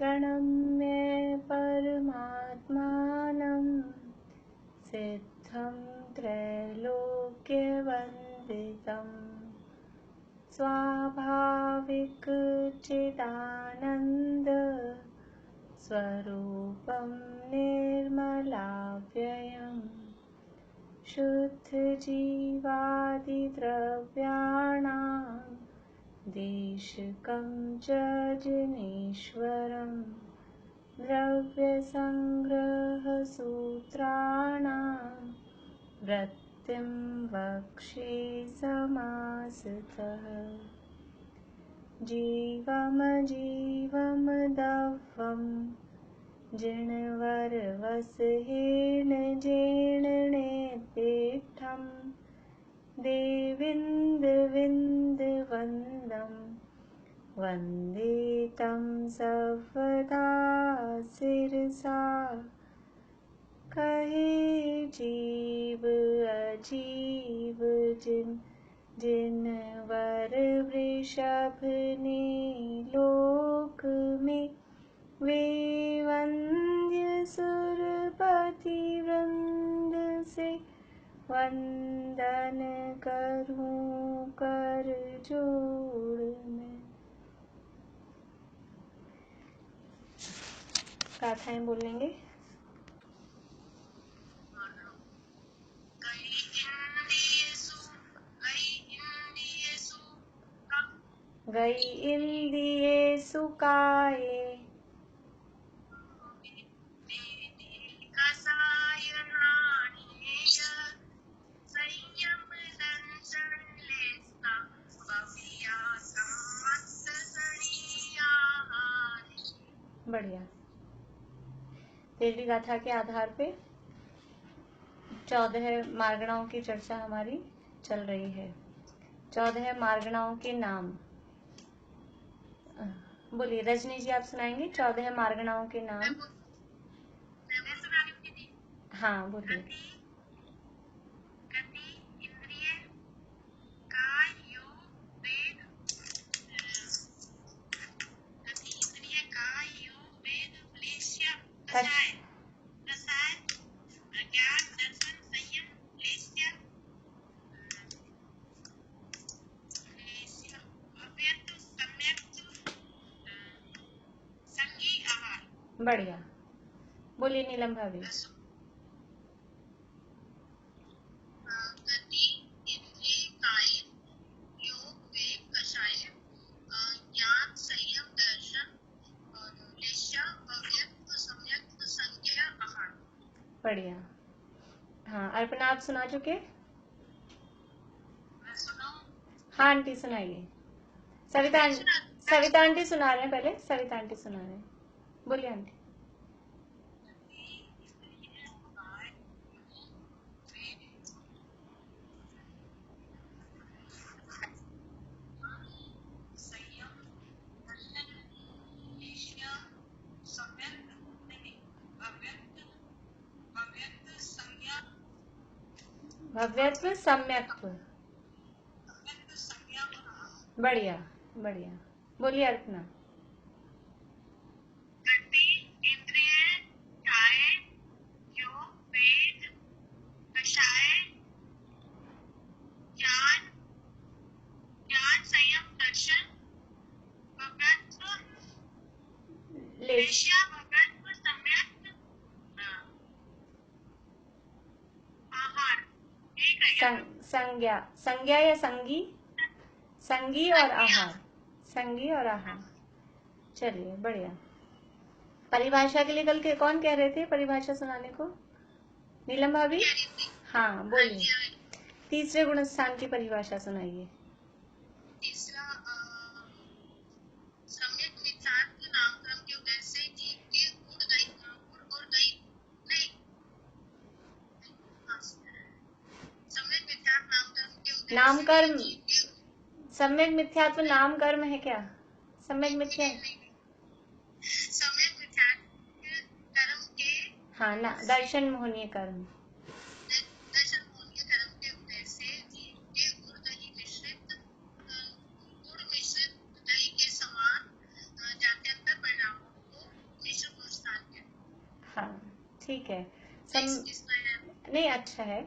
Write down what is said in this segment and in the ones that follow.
प्रणम्य परमात्मानं सिद्धं त्रैलोक्यवन्दितं स्वाभाविक चिदानन्द स्वरूपं निर्मलाव्ययम् शुद्धजीवादिद्रव्याणां देशकं च जनेश्वरं द्रव्यसङ्ग्रहसूत्राणां वृत्तिं वक्षे समासतः जीवमजीवमदव्यं जिणवरवसहेन जीर्णनेत्थं देविन्दविन्दवन्दं वन्दे तं सर्वदा शिरसा कहे जीव अजीव जिनवर वृषभ ने लोक में वे वंद्य सुरपति वृंद से वंदन करूं कर जोड़ में। गाथाएं बोलेंगे। गई इंद्रिये सुकाए बढ़िया। 13वीं गाथा के आधार पे 14 मार्गणाओं की चर्चा हमारी चल रही है। 14 मार्गणाओं के नाम बोलिए। रजनी जी आप सुनाएंगे 14 मार्गणाओं के नाम। हाँ बोलिए। बढ़िया। बोलिए नीलम भाभी। बढ़िया। हाँ अर्पणा आप सुना चुके? हाँ आंटी सुनाइए। सविता आंटी सुना रहे हैं। पहले सविता आंटी सुना रहे हैं। बोलिए आंटी। भव्यत्व सम्यक्त्व। बढ़िया बढ़िया। बोलिए अर्पणा। संज्ञा संज्ञा या संगी? संगी और आहार। संगी और आहार। चलिए बढ़िया। परिभाषा के लिए कल के कौन कह रहे थे परिभाषा सुनाने को? नीलम भाभी। हाँ बोलिए। तीसरे गुण स्थान की परिभाषा सुनाइए। नाम कर्म। सम्यक मिथ्यात्व नाम कर्म है क्या? सम्यक मिथ्या। हाँ ना दर्शन मोहनीय कर्म। ठीक है। नहीं, अच्छा है।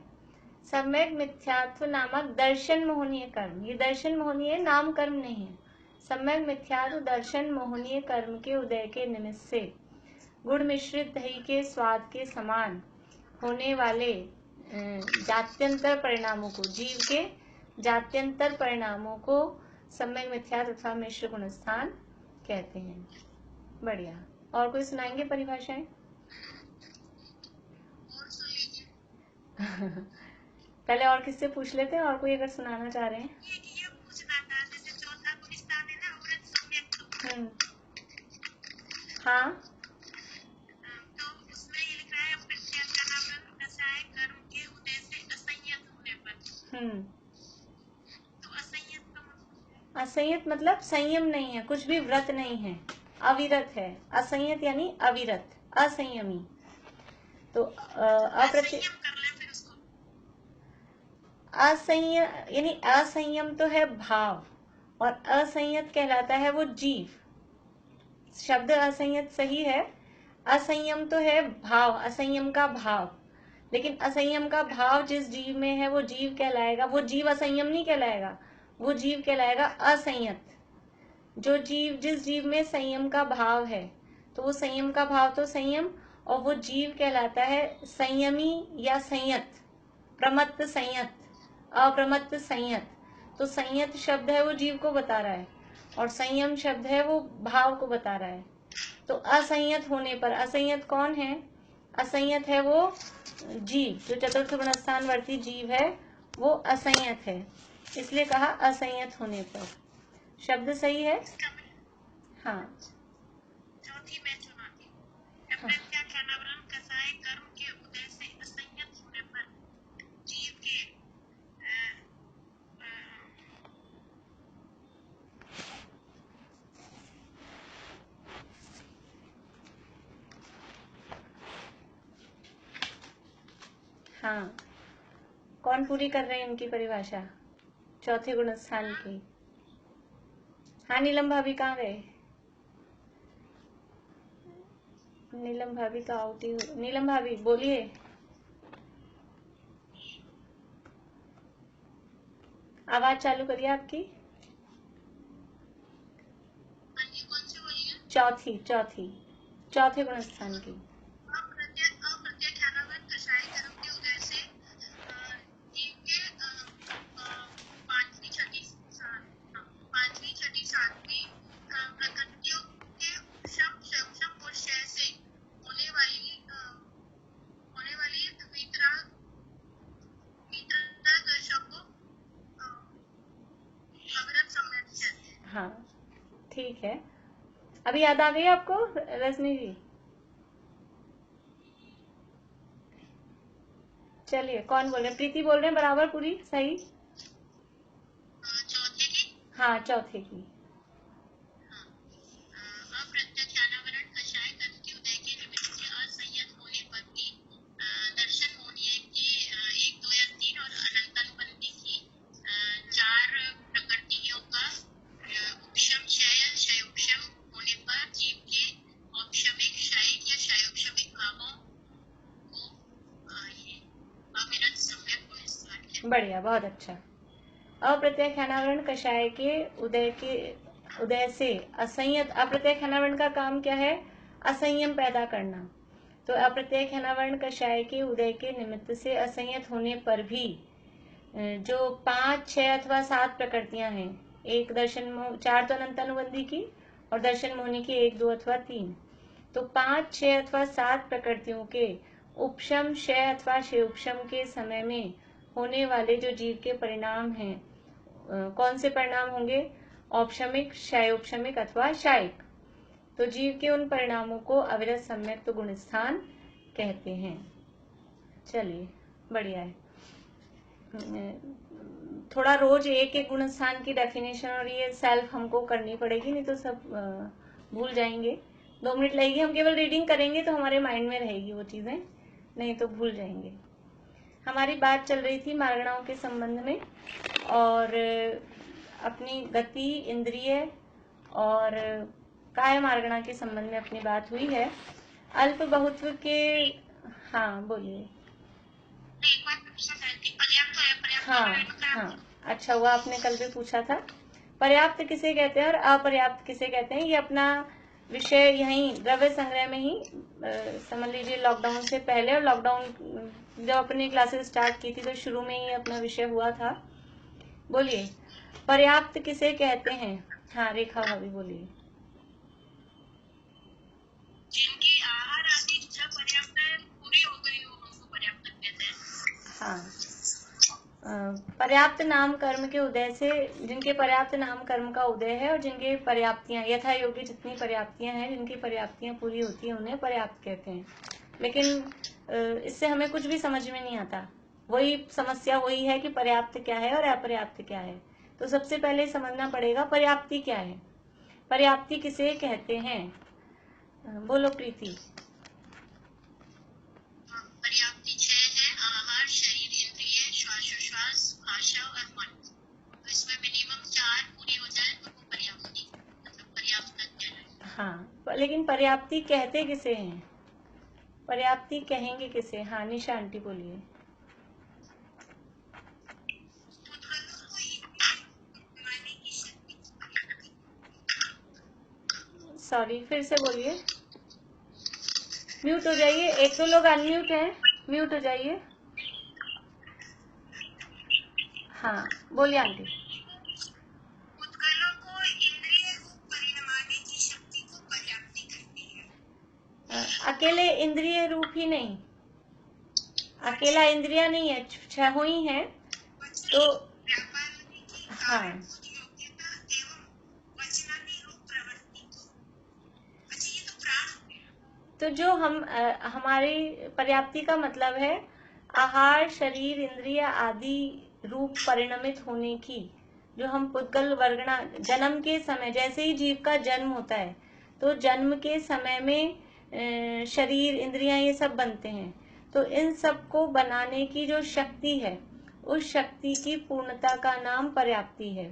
सम्यक मिथ्यात्व नामक दर्शन मोहनीय कर्म, ये दर्शन मोहनीय नाम कर्म नहीं है। सम्यक मिथ्यात्व दर्शन मोहनीय कर्म के उदय के निमित्त से गुड़ मिश्रित दही के स्वाद के समान होने वाले जात्यंतर परिणामों को, जीव के जात्यंतर परिणामों को सम्यक मिथ्यात्व अथवा मिश्र गुणस्थान कहते हैं। बढ़िया। और कोई सुनाएंगे परिभाषाएं? पहले और किससे पूछ लेते हैं, और कोई अगर सुनाना चाह रहे हैं। ये पूछना था, जैसे चौथा गुणस्थान है ना, अमृत सम्यक। हाँ, तो उसमें ये लिखा है प्रत्यक्षानावरण कषाय कर्म के उदय से असंयत होने पर। तो असंयत का मतलब? असंयत मतलब संयम नहीं है, कुछ भी व्रत नहीं है, अविरत है। असंयत यानी अविरत, असंयमी। तो असंयम कर ले फिर उसको। असंयम यानी असंयम तो है भाव, और असंयत कहलाता है वो जीव। शब्द असंयत सही है, असंयम तो है भाव, असंयम का भाव। लेकिन असंयम का भाव जिस जीव में है वो जीव कहलाएगा, वो जीव असंयम नहीं कहलाएगा, वो जीव कहलाएगा असंयत। जो जीव, जिस जीव में संयम का भाव है, तो वो संयम का भाव तो संयम, और वो जीव कहलाता है संयमी या संयत, प्रमत्त संयत, अप्रमत्त संयत। तो संयत शब्द है वो जीव को बता रहा है, और संयम शब्द है वो भाव को बता रहा है। तो असंयत होने पर, असंयत कौन है? असंयत है वो जीव, जो चतुर्थ गुणस्थानवर्ती जीव है वो असंयत है, इसलिए कहा असंयत होने पर। शब्द सही है। हाँ, चौथी मैं सुनाती हूँ। प्रत्यक्षानावरण कषाय कर्म के उदय से असंयत होने पर जीव के हाँ, कौन पूरी कर रहे हैं इनकी परिभाषा चौथे गुणस्थान की? हाँ, नीलम भाभी कहाँ गए? नीलम भाभी तो आउट ही। नीलम भाभी बोलिए। आवाज चालू करिए आपकी। कौन सी बोली है? चौथी, चौथे गुणस्थान की। अप्रत्यक्षानावरण कषाय कर्म के उदय से जीव के पांचवी छठी सातवीं प्रकृतियों के उपशम क्षयउपशम और क्षय से होने वाली वितरा दशा को अविरत सम्यक कहते हैं। हाँ, ठीक है। अभी याद आ गई आपको रजनी जी? चलिए, कौन बोल रहे हैं? प्रीति बोल रहे हैं, बराबर पूरी सही। चौथे की? हाँ, चौथे की। अप्रत्यक्षानावरण कषाय कर्म के उदय के निमित्त से असंयत होने पर भी दर्शन मोहनीय के 1, 2 या 3 और अनंतानुबंधी की 4 प्रकृतियों का उपशम क्षय उपशम होने पर जीव के औपशमिक क्षयिक या क्षयोपशमिक भावों को ये अविरत सम्यक गुणस्थान है। बढ़िया, बहुत अच्छा। अप्रत्यक्षानावरण कषाय के उदय से असंयत, अप्रत्यक्षानावरण का काम क्या है? असंयम पैदा करना। तो अप्रत्यक्षानावरण कषाय के उदय के निमित्त से असंयत होने पर भी जो 5, 6 अथवा 7 प्रकृतियां हैं, एक दर्शन 4 तो अनंतानुबंधी की, और दर्शन मोहनी की 1, 2 अथवा 3, तो 5, 6 अथवा 7 प्रकृतियों के उपशम, क्षय अथवा क्षयोपशम के समय में होने वाले जो जीव के परिणाम हैं, कौन से परिणाम होंगे? औपशमिक, क्षयोपशमिक अथवा क्षयिक। तो जीव के उन परिणामों को अविरत सम्यक तो गुणस्थान कहते हैं। चलिए, बढ़िया है। थोड़ा रोज एक एक गुणस्थान की डेफिनेशन और ये सेल्फ हमको करनी पड़ेगी, नहीं तो सब भूल जाएंगे। 2 मिनट लगेगी, हम केवल रीडिंग करेंगे तो हमारे माइंड में रहेगी वो चीजें, नहीं तो भूल जाएंगे। हमारी बात चल रही थी मार्गणाओं के संबंध में, और अपनी गति, इंद्रिय और काय मार्गणा के संबंध में अपनी बात हुई है। अल्प बहुत्व के, हाँ बोलिए। एक बार पूछना चाहती थी, पर्याप्त है, पर्याप्त हाँ मतलब हाँ, अच्छा हुआ आपने कल भी पूछा था। पर्याप्त किसे कहते हैं और अपर्याप्त किसे कहते हैं, ये अपना विषय यहीं द्रव्य संग्रह में ही समझ लीजिए लॉकडाउन से पहले, और लॉकडाउन जब अपनी क्लासेस स्टार्ट की थी तो शुरू में ही अपना विषय हुआ था। बोलिए, पर्याप्त किसे कहते हैं। हाँ रेखा भाभी बोलिए। जिनकी आहार आदि इच्छा पर्याप्त है, पूरी हो गई हो, उनको पर्याप्त कहते हैं। हाँ, पर्याप्त नाम कर्म के उदय से, जिनके पर्याप्त नाम कर्म का उदय है और जिनके पर्याप्तियां यथा योग्य जितनी पर्याप्तियां हैं, जिनकी पर्याप्तियां पूरी होती हैं, उन्हें पर्याप्त कहते हैं। लेकिन इससे हमें कुछ भी समझ में नहीं आता। वही समस्या वही है कि पर्याप्त क्या है और अपर्याप्त क्या है। तो सबसे पहले समझना पड़ेगा पर्याप्ति क्या है, पर्याप्ति किसे कहते हैं। बोलो प्रीति। पर्याप्ति 6 है, आहार, शरीर, इंद्रिय, श्वासोश्वास, भाषा और मन। तो इसमें मिनिमम 4 पूरी हो जाए तो वो पर्याप्ति मतलब पर्याप्त कहलाए। हाँ, लेकिन पर्याप्ति कहते किसे हैं, पर्याप्ति कहेंगे किसे। हाँ निशा आंटी बोलिए। सॉरी फिर से बोलिए, म्यूट हो जाइए, एक दो लोग अनम्यूट हैं, म्यूट हो जाइए। हाँ बोलिए आंटी। उत्कलों को इंद्रिय रूप परिणमाने की शक्ति को पर्याप्ति कहते हैं। अकेले इंद्रिय रूप ही नहीं, अकेला इंद्रिया नहीं है, छह ही है तो व्यापारादि की हाँ कारणभूत योग्यता एवं वचनादि रूप प्रवृत्ति को। अच्छा ये तो प्राण हो गया। तो जो हम हमारी पर्याप्ति का मतलब है आहार, शरीर, इंद्रिय आदि रूप परिणमित होने की, जो हम पुद्गल वर्गणा जन्म के समय, जैसे ही जीव का जन्म होता है तो जन्म के समय में शरीर, इंद्रियां ये सब बनते हैं। तो इन सब को बनाने की जो शक्ति है, उस शक्ति की पूर्णता का नाम पर्याप्ति है।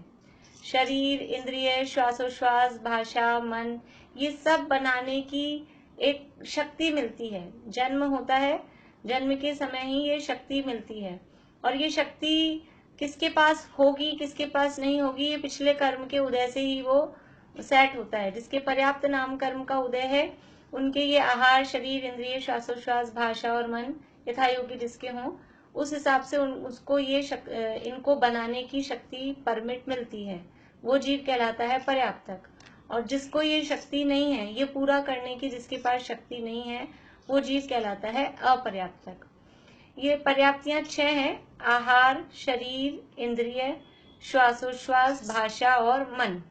शरीर, इंद्रिय, श्वासोश्वास, भाषा, मन, ये सब बनाने की एक शक्ति मिलती है। जन्म होता है, जन्म के समय ही ये शक्ति मिलती है। और ये शक्ति किसके पास होगी, किसके पास नहीं होगी, ये पिछले कर्म के उदय से ही वो सेट होता है। जिसके पर्याप्त नाम कर्म का उदय है, उनके ये आहार, शरीर, इंद्रिय, श्वासोश्वास, भाषा और मन यथा योग्य जिसके हों, उस हिसाब से उसको ये इनको बनाने की शक्ति परमिट मिलती है। वो जीव कहलाता है पर्याप्तक। और जिसको ये शक्ति नहीं है, ये पूरा करने की जिसके पास शक्ति नहीं है, वो जीव कहलाता है अपर्याप्तक। ये पर्याप्तियां 6 हैं, आहार, शरीर, इंद्रिय, श्वासोश्वास, भाषा और मन।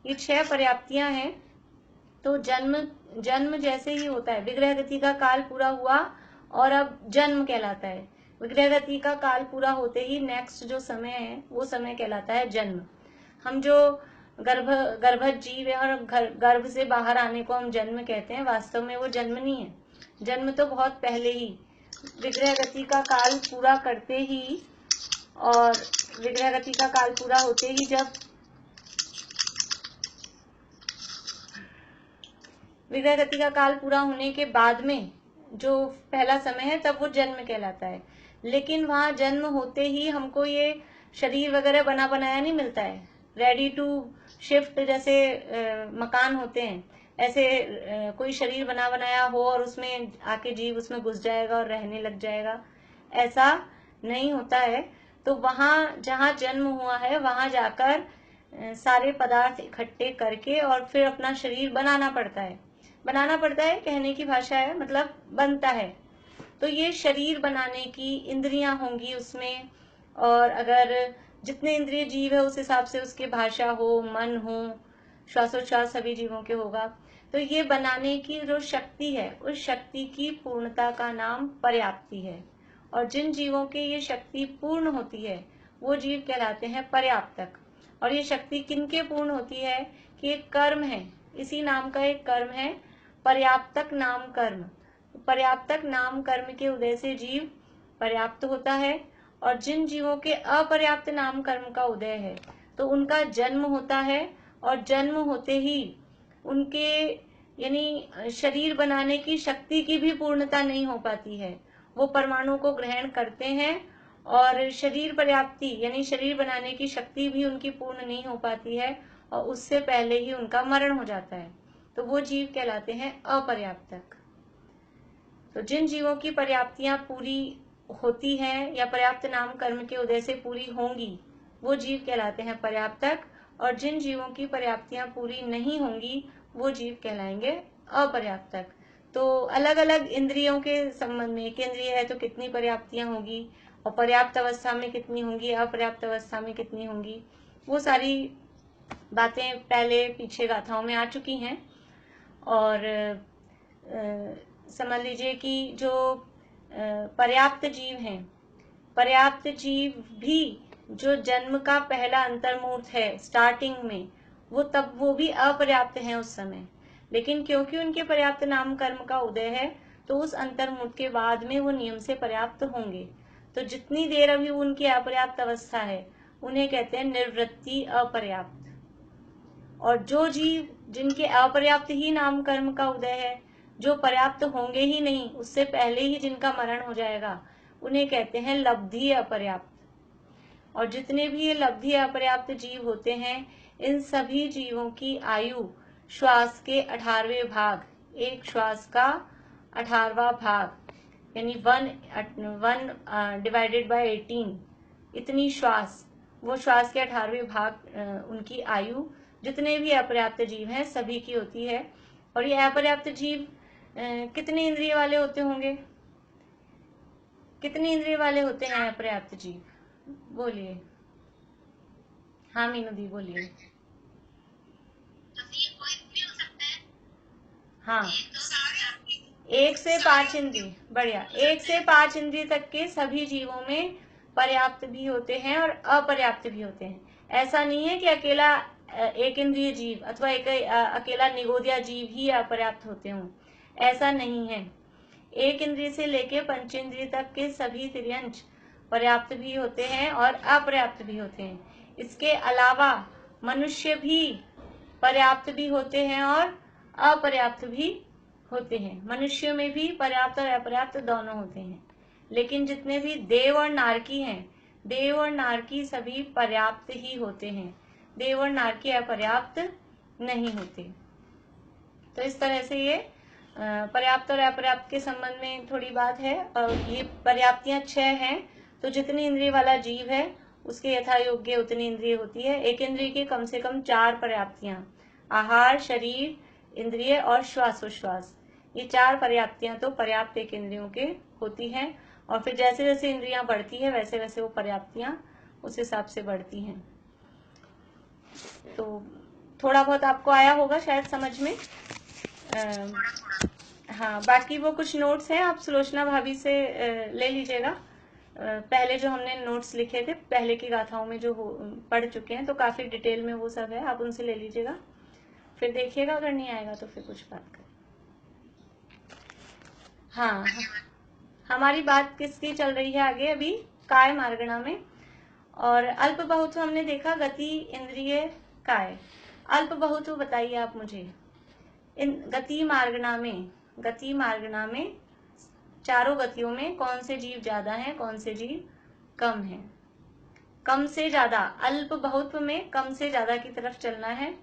ये 6 पर्याप्तियां हैं। तो जन्म जैसे ही होता है, विग्रह गति का काल पूरा हुआ और अब जन्म कहलाता है। विग्रह गति का काल पूरा होते ही नेक्स्ट जो समय है वो समय कहलाता है जन्म। हम जो गर्भज जीव है और गर्भ से बाहर आने को हम जन्म कहते हैं, वास्तव में वो जन्म नहीं है। जन्म तो बहुत पहले ही विग्रह गति का काल पूरा करते ही, और विग्रह गति का काल पूरा होते ही जब विग्रह गति का काल पूरा होने के बाद में जो पहला समय है तब वो जन्म कहलाता है। लेकिन वहां जन्म होते ही हमको ये शरीर वगैरह बना बनाया नहीं मिलता है, रेडी टू शिफ्ट। जैसे मकान होते हैं, ऐसे कोई शरीर बना बनाया हो और उसमें आके जीव उसमें घुस जाएगा और रहने लग जाएगा, ऐसा नहीं होता है। तो वहां जहाँ जन्म हुआ है वहां जाकर सारे पदार्थ इकट्ठे करके और फिर अपना शरीर बनाना पड़ता है। बनाना पड़ता है कहने की भाषा है, मतलब बनता है। तो ये शरीर बनाने की इंद्रियां होंगी उसमें, और अगर जितने इंद्रिय जीव है उस हिसाब से उसके भाषा हो, मन हो, श्वासोच्छ्वास सभी जीवों के होगा। तो ये बनाने की जो शक्ति है, उस शक्ति की पूर्णता का नाम पर्याप्ति है। और जिन जीवों के ये शक्ति पूर्ण होती है वो जीव कहलाते हैं पर्याप्तक। और ये शक्ति किनके पूर्ण होती है कि एक कर्म है, इसी नाम का एक कर्म है पर्याप्तक नाम कर्म। पर्याप्तक नाम कर्म के उदय से जीव पर्याप्त होता है। और जिन जीवों के अपर्याप्त नाम कर्म का उदय है तो उनका जन्म होता है, और जन्म होते ही उनके यानी शरीर बनाने की शक्ति की भी पूर्णता नहीं हो पाती है। वो परमाणु को ग्रहण करते हैं और शरीर पर्याप्ति यानी शरीर बनाने की शक्ति भी उनकी पूर्ण नहीं हो पाती है और उससे पहले ही उनका मरण हो जाता है, तो वो जीव कहलाते हैं अपर्याप्तक। तो जिन जीवों की पर्याप्तियां पूरी होती हैं या पर्याप्त नाम कर्म के उदय से पूरी होंगी वो जीव कहलाते हैं पर्याप्तक, और जिन जीवों की पर्याप्तियां पूरी नहीं होंगी वो जीव कहलाएंगे अपर्याप्तक। तो अलग अलग इंद्रियों के संबंध में, एक इंद्रिय है तो कितनी पर्याप्तियां होगी और पर्याप्त अवस्था में कितनी होंगी, अपर्याप्त अवस्था में कितनी होंगी, वो सारी बातें पहले पीछे गाथाओं में आ चुकी हैं। और समझ लीजिए कि जो पर्याप्त जीव हैं, पर्याप्त जीव भी जो जन्म का पहला अंतर्मुहूर्त है स्टार्टिंग में, वो भी अपर्याप्त हैं उस समय, लेकिन क्योंकि उनके पर्याप्त नाम कर्म का उदय है तो उस अंतर्मुहूर्त के बाद में वो नियम से पर्याप्त होंगे। तो जितनी देर अभी उनकी अपर्याप्त अवस्था है उन्हें कहते हैं निर्वृत्ति अपर्याप्त। और जो जीव जिनके अपर्याप्त ही नाम कर्म का उदय है, जो पर्याप्त होंगे ही नहीं, उससे पहले ही जिनका मरण हो जाएगा, उन्हें कहते हैं लब्धि अपर्याप्त। और जितने भी ये लब्धि अपर्याप्त जीव होते हैं, इन सभी जीवों की आयु श्वास के 18वें भाग, एक श्वास का 18वां भाग यानी 1 डिवाइडेड बाय 18, इतनी श्वास, वो श्वास के 18वें भाग उनकी आयु जितने भी अपर्याप्त जीव हैं सभी की होती है। और ये अपर्याप्त जीव कितने इंद्रिय वाले होते होंगे, कितने इंद्रिय वाले होते हैं अपर्याप्त जीव, बोलिए। हाँ मीनू दी बोलिए। हाँ 1 से 5 इंद्रिय, बढ़िया। 1 से 5 इंद्रिय तक के सभी जीवों में पर्याप्त भी होते हैं और अपर्याप्त भी होते हैं। ऐसा नहीं है कि अकेला एक इंद्रिय जीव अथवा अकेला निगोदिया जीव ही अपर्याप्त होते हों, ऐसा नहीं है। एक इंद्रिय से लेके पंचेंद्रिय तक के सभी तिर्यंच पर्याप्त भी होते हैं और अपर्याप्त भी होते हैं। इसके अलावा मनुष्य भी पर्याप्त भी होते हैं और अपर्याप्त भी होते हैं। मनुष्यों में भी पर्याप्त और अपर्याप्त दोनों होते हैं, लेकिन जितने भी देव और नारकी हैं, देव और नारकी सभी पर्याप्त ही होते हैं, देव और नारकी अपर्याप्त नहीं होते। तो इस तरह से ये पर्याप्त और अपर्याप्त के संबंध में थोड़ी बात है। और ये पर्याप्तियां 6 हैं, तो जितनी इंद्रिय वाला जीव है उसके यथा योग्य उतनी इंद्रिय होती है। एक इंद्रिय की कम से कम 4 पर्याप्तियां, आहार, शरीर, इंद्रिय और श्वासोश्वास, ये 4 पर्याप्तियां तो पर्याप्त एक इंद्रियों के होती हैं। और फिर जैसे जैसे इंद्रियां बढ़ती है वैसे वैसे वो पर्याप्तियां उस हिसाब से बढ़ती हैं। तो थोड़ा बहुत आपको आया होगा शायद समझ में। हाँ, बाकी वो कुछ नोट्स हैं, आप सुलोचना भाभी से ले लीजिएगा। पहले जो हमने नोट्स लिखे थे पहले की गाथाओं में जो पढ़ चुके हैं, तो काफी डिटेल में वो सब है, आप उनसे ले लीजिएगा। फिर देखिएगा, अगर नहीं आएगा तो फिर कुछ बात करें। हाँ, हमारी बात किसकी चल रही है आगे अभी, काय मार्गणा में। और अल्प बहुत्व हमने देखा, गति, इंद्रिय, काय। अल्प बहुत्व बताइए आप मुझे। इन गति मार्गणा में चारों गतियों में कौन से जीव ज्यादा हैं, कौन से जीव कम हैं। कम से ज्यादा, अल्प बहुत्व में कम से ज्यादा की तरफ चलना है।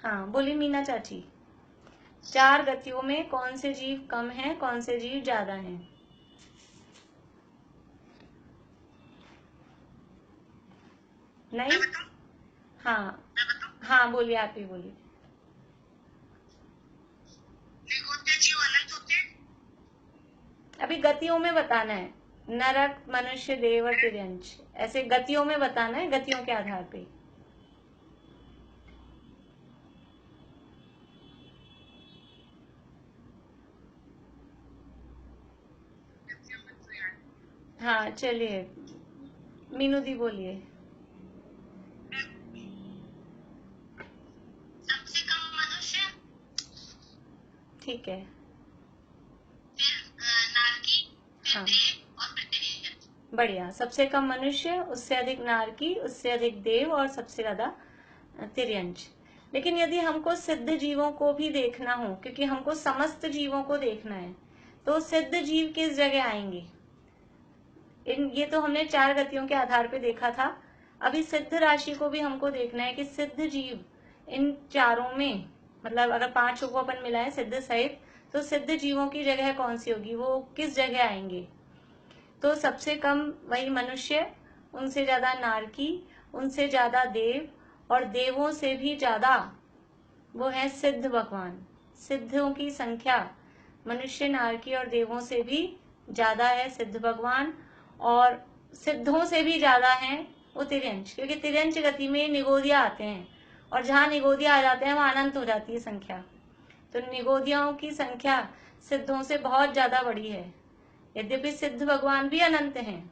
हाँ बोली मीना चाची, 4 गतियों में कौन से जीव कम हैं, कौन से जीव ज्यादा हैं। नहीं, हाँ हाँ बोलिए, आप ही बोलिए। अभी गतियों में बताना है, नरक, मनुष्य, देव और तिर्यंच, ऐसे गतियों में बताना है, गतियों के आधार पे। हाँ चलिए, मीनू दी बोलिए। सबसे कम मनुष्य, ठीक है, फिर नारकी, फिर हाँ देव और फिर तिर्यंच। बढ़िया। सबसे कम मनुष्य, उससे अधिक नारकी, उससे अधिक देव और सबसे ज्यादा तिर्यंच। लेकिन यदि हमको सिद्ध जीवों को भी देखना हो, क्योंकि हमको समस्त जीवों को देखना है, तो सिद्ध जीव किस जगह आएंगे, ये तो हमने 4 गतियों के आधार पे देखा था। अभी सिद्ध राशि को भी हमको देखना है कि सिद्ध जीव इन चारों में, मतलब अगर 5 को अपन मिलाएं सिद्ध सहित, तो सिद्ध जीवों की जगह कौन सी होगी, वो किस जगह आएंगे। तो सबसे कम वही मनुष्य, उनसे ज्यादा नारकी, उनसे ज्यादा देव, और देवों से भी ज्यादा वो है सिद्ध भगवान। सिद्धों की संख्या मनुष्य, नारकी और देवों से भी ज्यादा है सिद्ध भगवान, और सिद्धों से भी ज्यादा है वो तिर्यंच, क्योंकि तिर्यंच गति में निगोदिया आते हैं, और जहां निगोदिया आ जाते हैं वहां अनंत हो जाती है संख्या। तो निगोदियाओं की संख्या सिद्धों से बहुत ज्यादा बड़ी है। यद्यपि सिद्ध भगवान भी अनंत हैं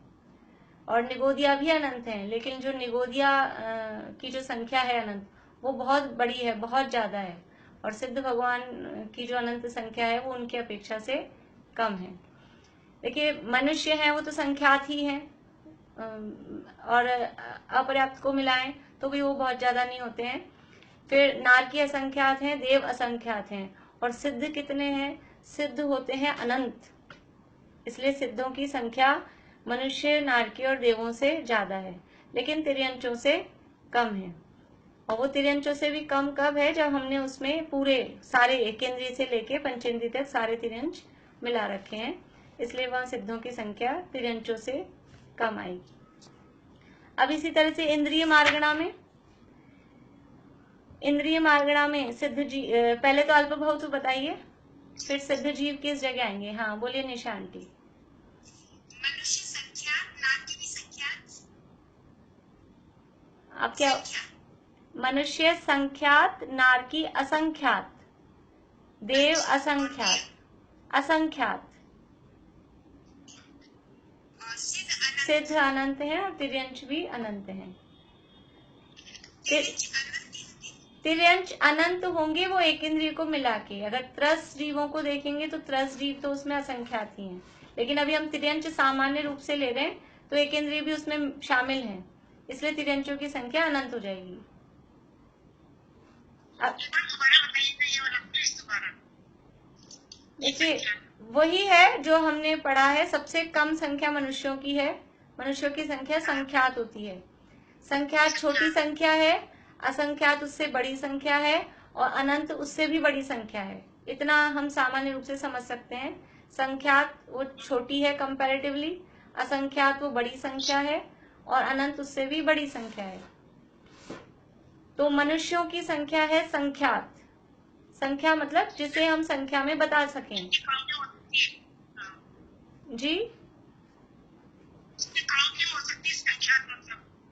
और निगोदिया भी अनंत हैं, लेकिन जो निगोदिया की जो संख्या है अनंत, वो बहुत बड़ी है, बहुत ज्यादा है, और सिद्ध भगवान की जो अनंत संख्या है वो उनकी अपेक्षा से कम है। देखिए मनुष्य हैं वो तो संख्यात ही हैं, और अपर्याप्त को मिलाएं तो भी वो बहुत ज्यादा नहीं होते हैं। फिर नारकी असंख्यात हैं, देव असंख्यात हैं, और सिद्ध कितने हैं, सिद्ध होते हैं अनंत। इसलिए सिद्धों की संख्या मनुष्य, नारकी और देवों से ज्यादा है, लेकिन तिर्यंचों से कम है। और वो तिर्यंचों से भी कम कब है, जब हमने उसमें पूरे सारे एकेंद्रीय से लेके पंचेंद्रीय तक सारे तिर्यंच मिला रखे हैं, इसलिए वहां सिद्धों की संख्या तिर्यंचों से कम आएगी। अब इसी तरह से इंद्रिय मार्गणा में, इंद्रिय मार्गणा में सिद्ध जीव, पहले तो अल्प बहुत बताइए, फिर सिद्ध जीव किस जगह आएंगे। हाँ बोलिए निशा आंटी। मनुष्य संख्यात, नारकी भी संख्यात। आप क्या, मनुष्य संख्यात, नारकी असंख्यात, देव असंख्यात, असंख्यात, सिद्ध अनंत है, और तिर्यंच भी अनंत है। तिर्यंच अनंत होंगे वो एक इंद्रिय को मिला के। अगर त्रस जीवों को देखेंगे तो त्रस जीव तो उसमें असंख्यात ही हैं, लेकिन अभी हम तिर्यंच सामान्य रूप से ले रहे हैं, तो एक इंद्रिय भी उसमें शामिल है, इसलिए तिर्यंचों की संख्या अनंत हो जाएगी। अब देखिए वही है जो हमने पढ़ा है, सबसे कम संख्या मनुष्यों की है। मनुष्यों की संख्या संख्यात होती है। संख्यात छोटी संख्या है, असंख्यात उससे बड़ी संख्या है, और अनंत उससे भी बड़ी संख्या है। इतना हम सामान्य रूप से समझ सकते हैं। संख्यात वो छोटी है कंपैरेटिवली, असंख्यात वो बड़ी संख्या है, और अनंत उससे भी बड़ी संख्या है। तो मनुष्यों की संख्या है संख्यात। संख्या मतलब जिसे हम संख्या में बता सकें। जी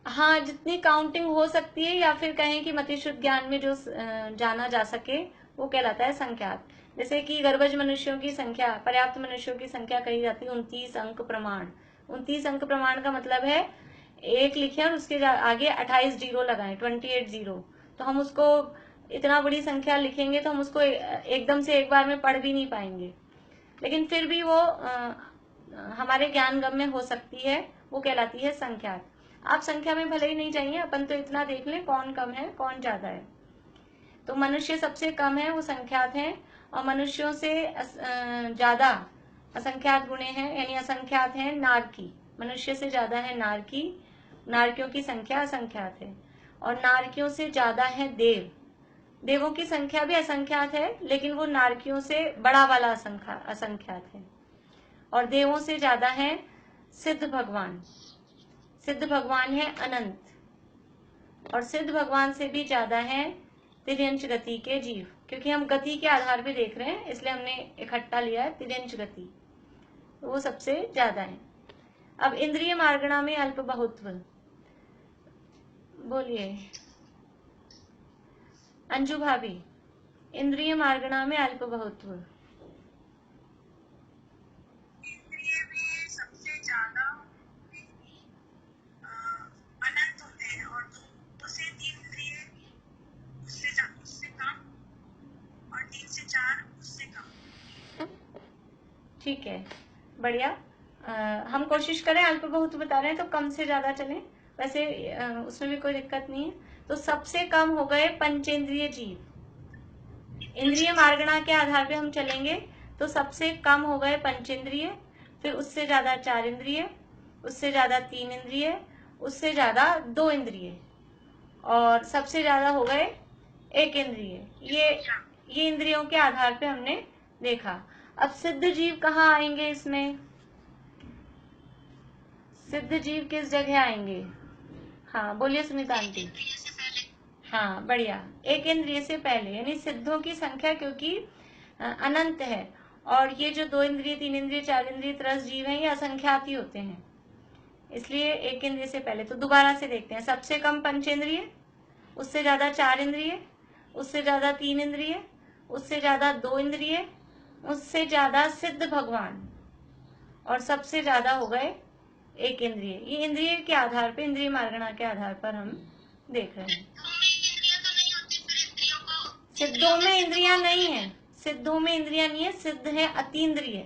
हाँ, जितनी काउंटिंग हो सकती है, या फिर कहें कि मतिशुद्ध ज्ञान में जो जाना जा सके, वो कहलाता है संख्यात। जैसे कि गर्भज मनुष्यों की संख्या, पर्याप्त मनुष्यों की संख्या कही जाती है 29 अंक प्रमाण। 29 अंक प्रमाण का मतलब है एक लिखे और उसके आगे 28 जीरो लगाएं, 28 जीरो। तो हम उसको इतना बड़ी संख्या लिखेंगे तो हम उसको एकदम से एक बार में पढ़ भी नहीं पाएंगे, लेकिन फिर भी वो हमारे ज्ञान गम में हो सकती है, वो कहलाती है संख्यात। आप संख्या में भले ही नहीं जाइए, अपन तो इतना देख लें कौन कम है कौन ज्यादा है। तो मनुष्य सबसे कम है, वो संख्यात हैं, और मनुष्यों से ज्यादा असंख्यात गुणे हैं, यानी असंख्यात हैं नारकी। मनुष्य से ज्यादा है नारकी, नारकियों की संख्या असंख्यात है, और नारकियों से ज्यादा है देव। देवों की संख्या भी असंख्यात है, लेकिन वो नारकियों से बड़ा वाला असंख्यात है, और देवों से ज्यादा है सिद्ध भगवान। सिद्ध भगवान है अनंत, और सिद्ध भगवान से भी ज्यादा है तिर्यंच गति के जीव। क्योंकि हम गति के आधार पे देख रहे हैं, इसलिए हमने इकट्ठा लिया है तिर्यंच गति, तो वो सबसे ज्यादा है। अब इंद्रिय मार्गणा में अल्प बहुत्व, बोलिए अंजू भाभी। इंद्रिय मार्गणा में अल्प बहुत्व, सबसे ज्यादा अनंत होते हैं, और 2 से 3 इंद्रिय उससे कम, और 3 से 4 उससे कम। ठीक है, बढ़िया। हम कोशिश करें, अल्प बहुत बता रहे हैं तो कम से ज्यादा चलें, वैसे उसमें भी कोई दिक्कत नहीं है। तो सबसे कम हो गए पंचेंद्रिय जीव। इंद्रिय मार्गणा के आधार पे हम चलेंगे तो सबसे कम हो गए पंचेंद्रिय, फिर उससे ज्यादा 4 इंद्रिय, उससे ज्यादा 3 इंद्रिय, उससे ज्यादा 2 इंद्रिय, और सबसे ज्यादा हो गए 1 इंद्रिय। ये इंद्रियों के आधार पे हमने देखा। अब सिद्ध जीव कहाँ आएंगे इसमें? सिद्ध जीव किस जगह आएंगे? हाँ बोलिए सुनीता आंटी। इंद्रिय से पहले। हाँ बढ़िया, 1 इंद्रिय से पहले, यानी सिद्धों की संख्या क्योंकि अनंत है, और ये जो 2 इंद्रिय, 3 इंद्रिय, 4 इंद्रिय त्रस जीव हैं, ये असंख्यात ही होते हैं, इसलिए 1 इंद्रिय से पहले। तो दोबारा से देखते हैं। सबसे कम पंचेंद्रिय, उससे ज्यादा 4 इंद्रिय, उससे ज्यादा 3 इंद्रिय, उससे ज्यादा 2 इंद्रिय, उससे ज्यादा सिद्ध भगवान, और सबसे ज्यादा हो गए 1 इंद्रिय। ये इंद्रिय के आधार पे, इंद्रिय मार्गणा के आधार पर हम देख रहे हैं। सिद्धों में इंद्रियां नहीं है, सिद्धों में इंद्रियां नहीं है, सिद्ध है अतीन्द्रिय।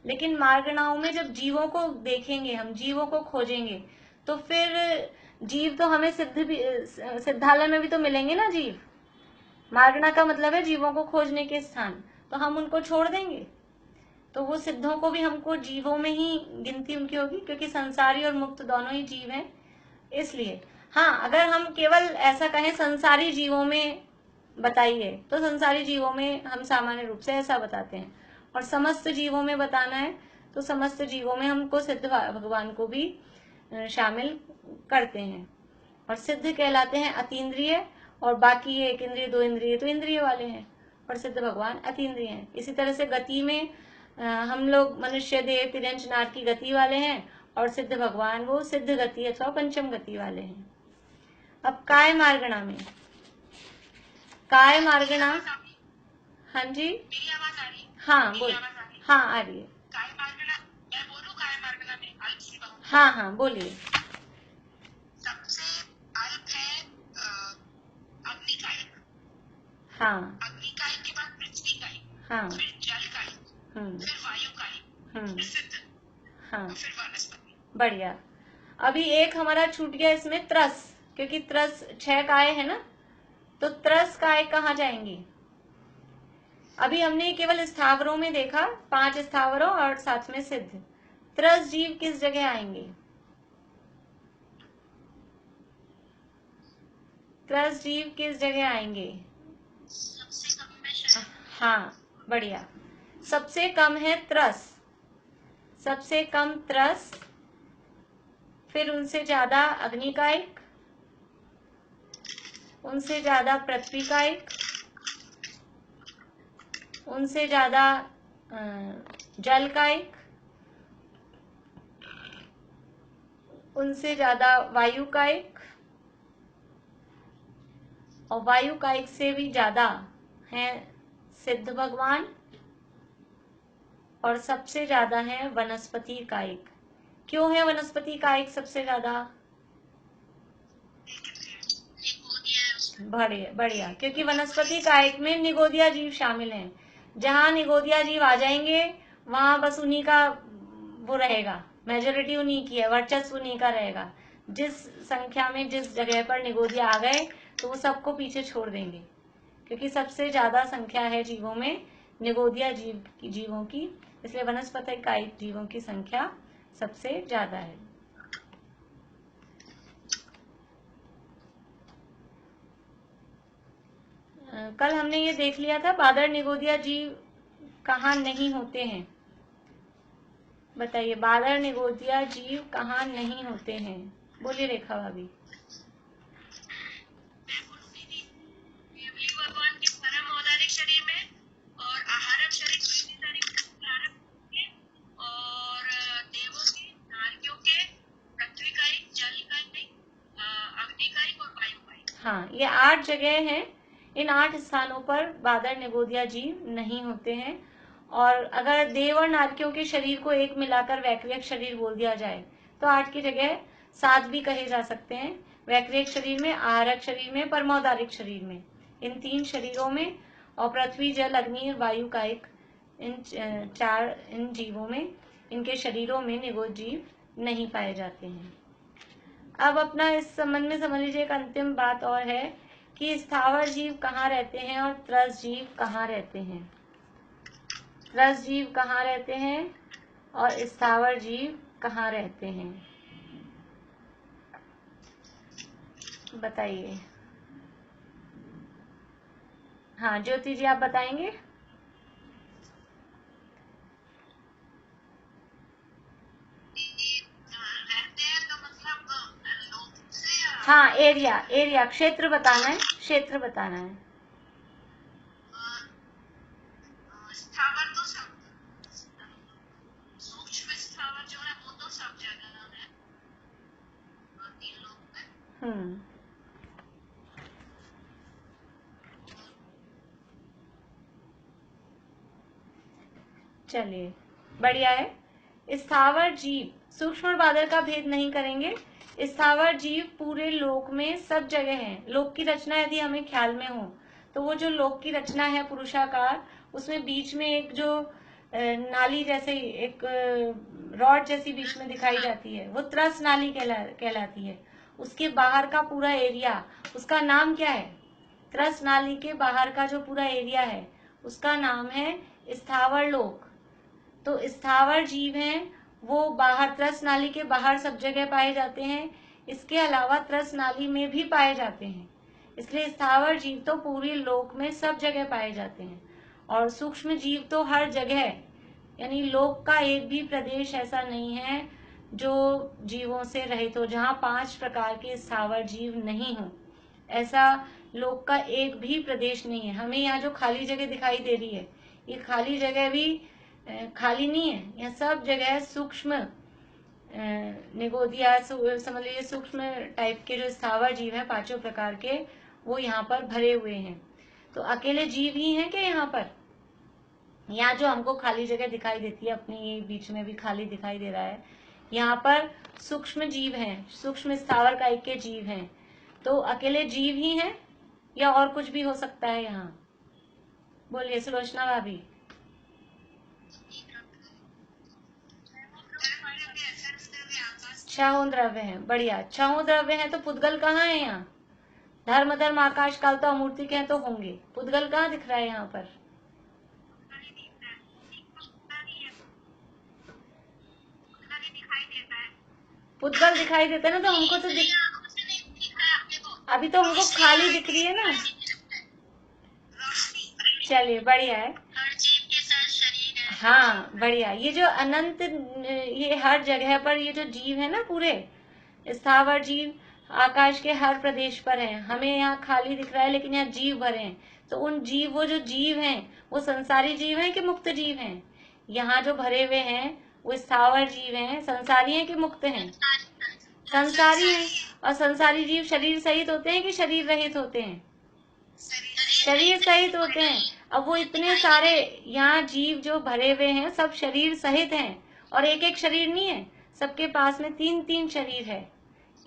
लेकिन मार्गणाओं में जब जीवों को देखेंगे, हम जीवों को खोजेंगे, तो फिर जीव तो हमें सिद्धालय में भी तो मिलेंगे ना जीव। मार्गणा का मतलब है जीवों को खोजने के स्थान, तो हम उनको छोड़ देंगे? तो वो सिद्धों को भी हमको जीवों में ही गिनती उनकी होगी, क्योंकि संसारी और मुक्त दोनों ही जीव हैं, इसलिए। हाँ, अगर हम केवल ऐसा कहें संसारी जीवों में बताइए, तो संसारी जीवों में हम सामान्य रूप से ऐसा बताते हैं, और समस्त जीवों में बताना है तो समस्त जीवों में हमको सिद्ध भगवान को भी शामिल करते हैं। और सिद्ध कहलाते हैं अतीन्द्रिय, और बाकी ये 1 इंद्रिय 2 इंद्रिय तो इंद्रिय वाले हैं, और सिद्ध भगवान अतीन्द्रिय हैं। इसी तरह से गति में हम लोग मनुष्य, देव, तिर्यंच, नाग की गति वाले हैं, और सिद्ध भगवान वो सिद्ध गति अथवा पंचम गति वाले हैं। अब काय मार्गणा में, काय मार्गणा, हाँ जी, मेरी आवाज आ रही है? हाँ बोल, हाँ आ रही है। काय मार्गणा, मैं बोलूं काय मार्गणा में अल्प से बहुत? हाँ हाँ बोलिए। सबसे अल्प है अग्निकायिक। हाँ अग्निकायिक के बाद पृथ्वी कायिक, हाँ फिर जल कायिक, फिर वायु कायिक, फिर सिद्ध, हाँ और फिर वनस्पति। बढ़िया। अभी एक हमारा छूट गया इसमें, त्रस, क्योंकि त्रस 6 काय है ना, तो त्रस काय कहाँ जाएंगी? अभी हमने केवल स्थावरों में देखा, 5 स्थावरों और साथ में सिद्ध। त्रस जीव किस जगह आएंगे? त्रस जीव किस जगह आएंगे? सबसे कम में शरीर। हाँ बढ़िया, सबसे कम है त्रस, सबसे कम त्रस, फिर उनसे ज्यादा अग्निकायिक, उनसे ज्यादा पृथ्वी कायिक, उनसे ज्यादा जल कायिक, उनसे ज्यादा वायु कायिक, और वायु कायिक से भी ज्यादा हैं सिद्ध भगवान, और सबसे ज्यादा है वनस्पति कायिक। क्यों है वनस्पति कायिक सबसे ज्यादा? बढ़िया बढ़िया, क्योंकि वनस्पति कायिक में निगोदिया जीव शामिल हैं। जहाँ निगोदिया जीव आ जाएंगे वहां बस उन्हीं का वो रहेगा, मेजोरिटी उन्हीं की है, वर्चस्व उन्हीं का रहेगा। जिस संख्या में जिस जगह पर निगोदिया आ गए तो वो सबको पीछे छोड़ देंगे, क्योंकि सबसे ज्यादा संख्या है जीवों में निगोदिया जीवों की, इसलिए वनस्पति कायिक जीवों की संख्या सबसे ज्यादा है। कल हमने ये देख लिया था, बादर निगोदिया जीव कहाँ नहीं होते हैं? बताइए, बादर निगोदिया जीव कहाँ नहीं होते हैं? बोलिए रेखा भाभी। भगवान के परम औदारिक शरीर में, और आहारक शरीर और देवों के, नारियों के, पृथ्वी कायिक, जल कायिक, अग्नि कायिक और वायु कायिक। हाँ, ये 8 जगह हैं। इन 8 स्थानों पर बादर निगोदिया जीव नहीं होते हैं। और अगर देव और नारकियों के शरीर को एक मिलाकर वैक्रियक शरीर बोल दिया जाए तो 8 की जगह 7 भी कहे जा सकते हैं। वैक्रियक शरीर में, आहारक शरीर में, परमौदारिक शरीर में, इन 3 शरीरों में, और पृथ्वी, जल, अग्नि, वायु कायिक, इन जीवों में, इनके शरीरों में निगोद जीव नहीं पाए जाते हैं। अब अपना इस संबंध में समझ लीजिए एक अंतिम बात और है कि स्थावर जीव कहाँ रहते हैं और त्रस जीव कहाँ रहते हैं। त्रस जीव कहाँ रहते हैं और स्थावर जीव कहाँ रहते हैं? बताइए। हाँ ज्योति जी, आप बताएंगे। रहते हैं तो मतलब लोग से हाँ एरिया, एरिया क्षेत्र बताना है, क्षेत्र बताना है। स्थावर तो सब, सूक्ष्म स्थावर जो है वो तो सब जगह है, 3 लोग में। चलिए बढ़िया है। स्थावर जीव, सूक्ष्म और बादल का भेद नहीं करेंगे। स्थावर जीव पूरे लोक में सब जगह हैं। लोक की रचना यदि हमें ख्याल में हो तो वो जो लोक की रचना है पुरुषाकार, उसमें बीच में एक जो नाली जैसे एक रॉड जैसी बीच में दिखाई जाती है, वो त्रस नाली कहलाती है। उसके बाहर का पूरा एरिया, उसका नाम क्या है? त्रस नाली के बाहर का जो पूरा एरिया है उसका नाम है स्थावर लोक। तो स्थावर जीव हैं वो बाहर त्रस नाली के बाहर सब जगह पाए जाते हैं। इसके अलावा त्रस नाली में भी पाए जाते हैं। इसलिए स्थावर जीव तो पूरी लोक में सब जगह पाए जाते हैं। और सूक्ष्म जीव तो हर जगह, यानी लोक का एक भी प्रदेश ऐसा नहीं है जो जीवों से रहित हो, जहाँ 5 प्रकार के स्थावर जीव नहीं हो। ऐसा लोक का एक भी प्रदेश नहीं है। हमें यहाँ जो खाली जगह दिखाई दे रही है, ये खाली जगह भी खाली नहीं है। यह सब जगह सूक्ष्म निगोदिया, समझ लीजिए सूक्ष्म टाइप के जो स्थावर जीव है 5 प्रकार के, वो यहाँ पर भरे हुए हैं। तो अकेले जीव ही हैं क्या यहाँ पर? यहाँ जो हमको खाली जगह दिखाई देती है, अपनी बीच में भी खाली दिखाई दे रहा है, यहाँ पर सूक्ष्म जीव हैं, सूक्ष्म स्थावर काय के जीव हैं। तो अकेले जीव ही हैं या और कुछ भी हो सकता है यहाँ? बोलिए सुलोचना भाभी। छहों द्रव्य है, बढ़िया। छहों द्रव्य है तो पुद्गल कहाँ है यहाँ? धर्म धर्म आकाश काल तो अमूर्ति के हैं तो होंगे। पुद्गल कहाँ दिख रहा है यहाँ पर? पुद्गल दिखाई देता है ना, तो हमको तो अभी तो हमको खाली दिख रही है ना। चलिए बढ़िया है। हाँ बढ़िया। ये जो अनंत, ये हर जगह पर ये जो जीव है ना, पूरे स्थावर जीव आकाश के हर प्रदेश पर हैं। हमें यहाँ खाली दिख रहा है लेकिन यहाँ जीव भरे हैं। तो उन जीव, वो जो जीव हैं वो संसारी जीव हैं कि मुक्त जीव हैं? यहाँ जो भरे हुए हैं वो स्थावर जीव हैं, संसारी हैं कि मुक्त हैं? संसारी हैं। और संसारी जीव शरीर सहित होते हैं कि शरीर रहित होते हैं? शरीर सहित होते हैं। अब वो इतने सारे यहाँ जीव जो भरे हुए हैं सब शरीर सहित हैं, और एक एक शरीर नहीं है, सबके पास में 3-3 शरीर है।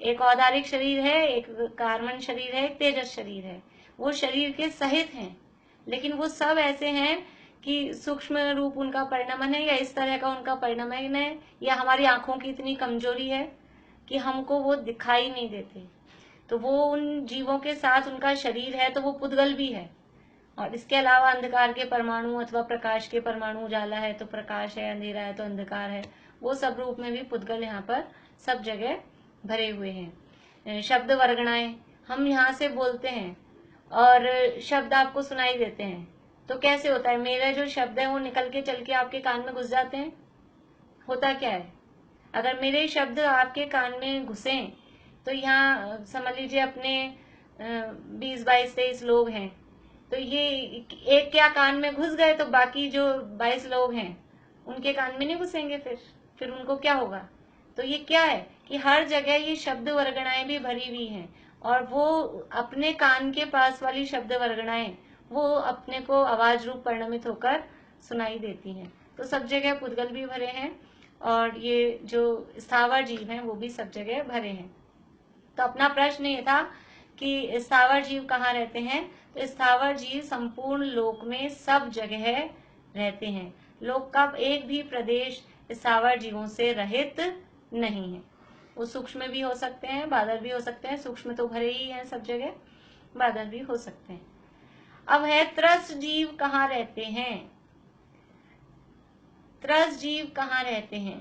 एक औदारिक शरीर है, एक कार्बन शरीर है, एक तेजस शरीर है। वो शरीर के सहित हैं, लेकिन वो सब ऐसे हैं कि सूक्ष्म रूप उनका परिणमन है या इस तरह का उनका परिणमन है, या हमारी आंखों की इतनी कमजोरी है कि हमको वो दिखाई नहीं देते। तो वो उन जीवों के साथ उनका शरीर है तो वो पुद्गल भी है। और इसके अलावा अंधकार के परमाणु अथवा प्रकाश के परमाणु, उजाला है तो प्रकाश है, अंधेरा है तो अंधकार है, वो सब रूप में भी पुद्गल यहाँ पर सब जगह भरे हुए हैं। शब्द वर्गणाएं, हम यहाँ से बोलते हैं और शब्द आपको सुनाई देते हैं, तो कैसे होता है? मेरे जो शब्द है वो निकल के चल के आपके कान में घुस जाते हैं। होता क्या है? अगर मेरे शब्द आपके कान में घुसे तो यहाँ समझ लीजिए अपने 20-22-23 लोग हैं, तो ये एक क्या कान में घुस गए तो बाकी जो 22 लोग हैं उनके कान में नहीं घुसेंगे, फिर उनको क्या होगा? तो ये क्या है कि हर जगह ये शब्द वर्गणाएं भी भरी हुई हैं, और वो अपने कान के पास वाली शब्द वर्गणाएं वो अपने को आवाज रूप परिणमित होकर सुनाई देती हैं। तो सब जगह पुद्गल भी भरे हैं और ये जो स्थावर जीव हैं वो भी सब जगह भरे हैं। तो अपना प्रश्न ये था कि स्थावर जीव कहाँ रहते हैं? तो स्थावर जीव संपूर्ण लोक में सब जगह रहते हैं। लोक का एक भी प्रदेश स्थावर जीवों से रहित नहीं है। वो सूक्ष्म भी हो सकते हैं, बादल भी हो सकते हैं। सूक्ष्म तो भरे ही हैं सब जगह, बादल भी हो सकते हैं। अब है त्रस जीव कहाँ रहते हैं? त्रस जीव कहाँ रहते हैं?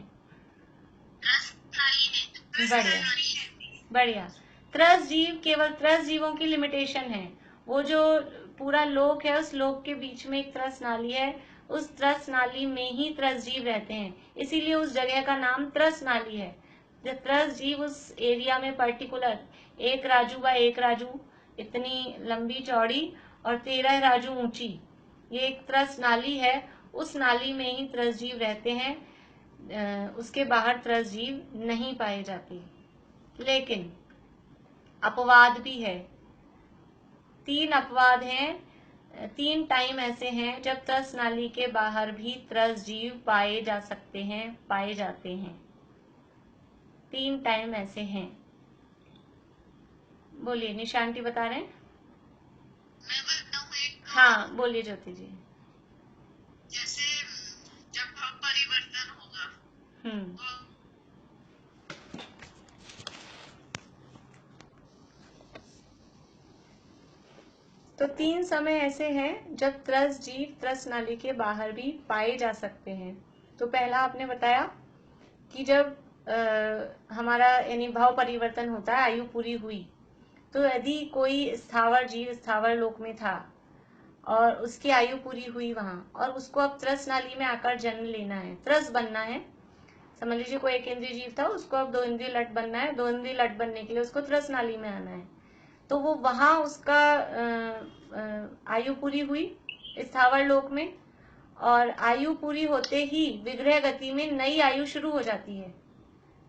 बढ़िया बढ़िया। त्रस जीव केवल त्रस जीवों की लिमिटेशन है। वो जो पूरा लोक है, उस लोक के बीच में एक त्रस नाली है, उस त्रस नाली में ही त्रस जीव रहते हैं, इसीलिए उस जगह का नाम त्रस नाली है। जो त्रस जीव उस एरिया में पर्टिकुलर, एक राजू व एक राजू इतनी लंबी चौड़ी और 13 राजू ऊंची, ये एक त्रस नाली है, उस नाली में ही त्रस जीव रहते हैं, उसके बाहर त्रस जीव नहीं पाए जाते। लेकिन अपवाद भी है, 3 अपवाद हैं, 3 टाइम ऐसे हैं जब त्रस नाली के बाहर भी त्रस जीव पाए जा सकते हैं, पाए जाते हैं। 3 टाइम ऐसे हैं। बोलिए, निशांति बता रहे हैं। मैं बताऊं एक? हाँ बोलिए ज्योति जी। जैसे जब भाव परिवर्तन होगा तो 3 समय ऐसे हैं जब त्रस जीव त्रस नाली के बाहर भी पाए जा सकते हैं। तो पहला आपने बताया कि जब हमारा यानी भाव परिवर्तन होता है, आयु पूरी हुई, तो यदि कोई स्थावर जीव स्थावर लोक में था और उसकी आयु पूरी हुई वहां, और उसको अब त्रस नाली में आकर जन्म लेना है, त्रस बनना है। समझ लीजिए कोई एक इंद्रिय जीव था, उसको अब 2 इंद्रिय लट बनना है, 2 इंद्रिय लट बनने के लिए उसको त्रस नाली में आना है। तो वो वहां उसका आयु पूरी हुई स्थावर लोक में, और आयु पूरी होते ही विग्रह गति में नई आयु शुरू हो जाती है।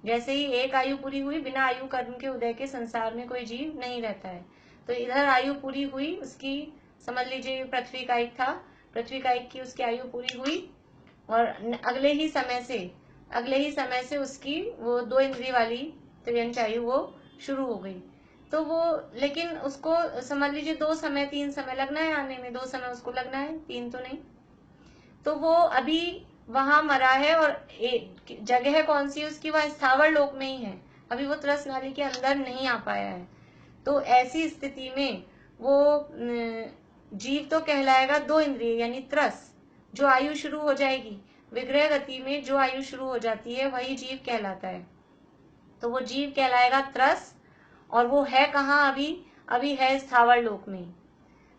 जैसे ही एक आयु पूरी हुई, बिना आयु कर्म के उदय के संसार में कोई जीव नहीं रहता है। तो इधर आयु पूरी हुई उसकी, समझ लीजिए पृथ्वी का एक था, पृथ्वी का एक की उसकी आयु पूरी हुई, और अगले ही समय से उसकी वो 2 इंद्रिय वाली त्रियंच आयु वो शुरू हो गई। तो वो, लेकिन उसको समझ लीजिए 2 समय 3 समय लगना है आने में, 2 समय उसको लगना है, 3 तो नहीं। तो वो अभी वहां मरा है, और जगह कौन सी है उसकी, वह स्थावर लोक में ही है, अभी वो त्रस नाली के अंदर नहीं आ पाया है। तो ऐसी स्थिति में वो जीव तो कहलाएगा 2 इंद्रिय यानी त्रस, जो आयु शुरू हो जाएगी विग्रह गति में, जो आयु शुरू हो जाती है वही जीव कहलाता है। तो वो जीव कहलाएगा त्रस, और वो है कहाँ अभी है स्थावर लोक में।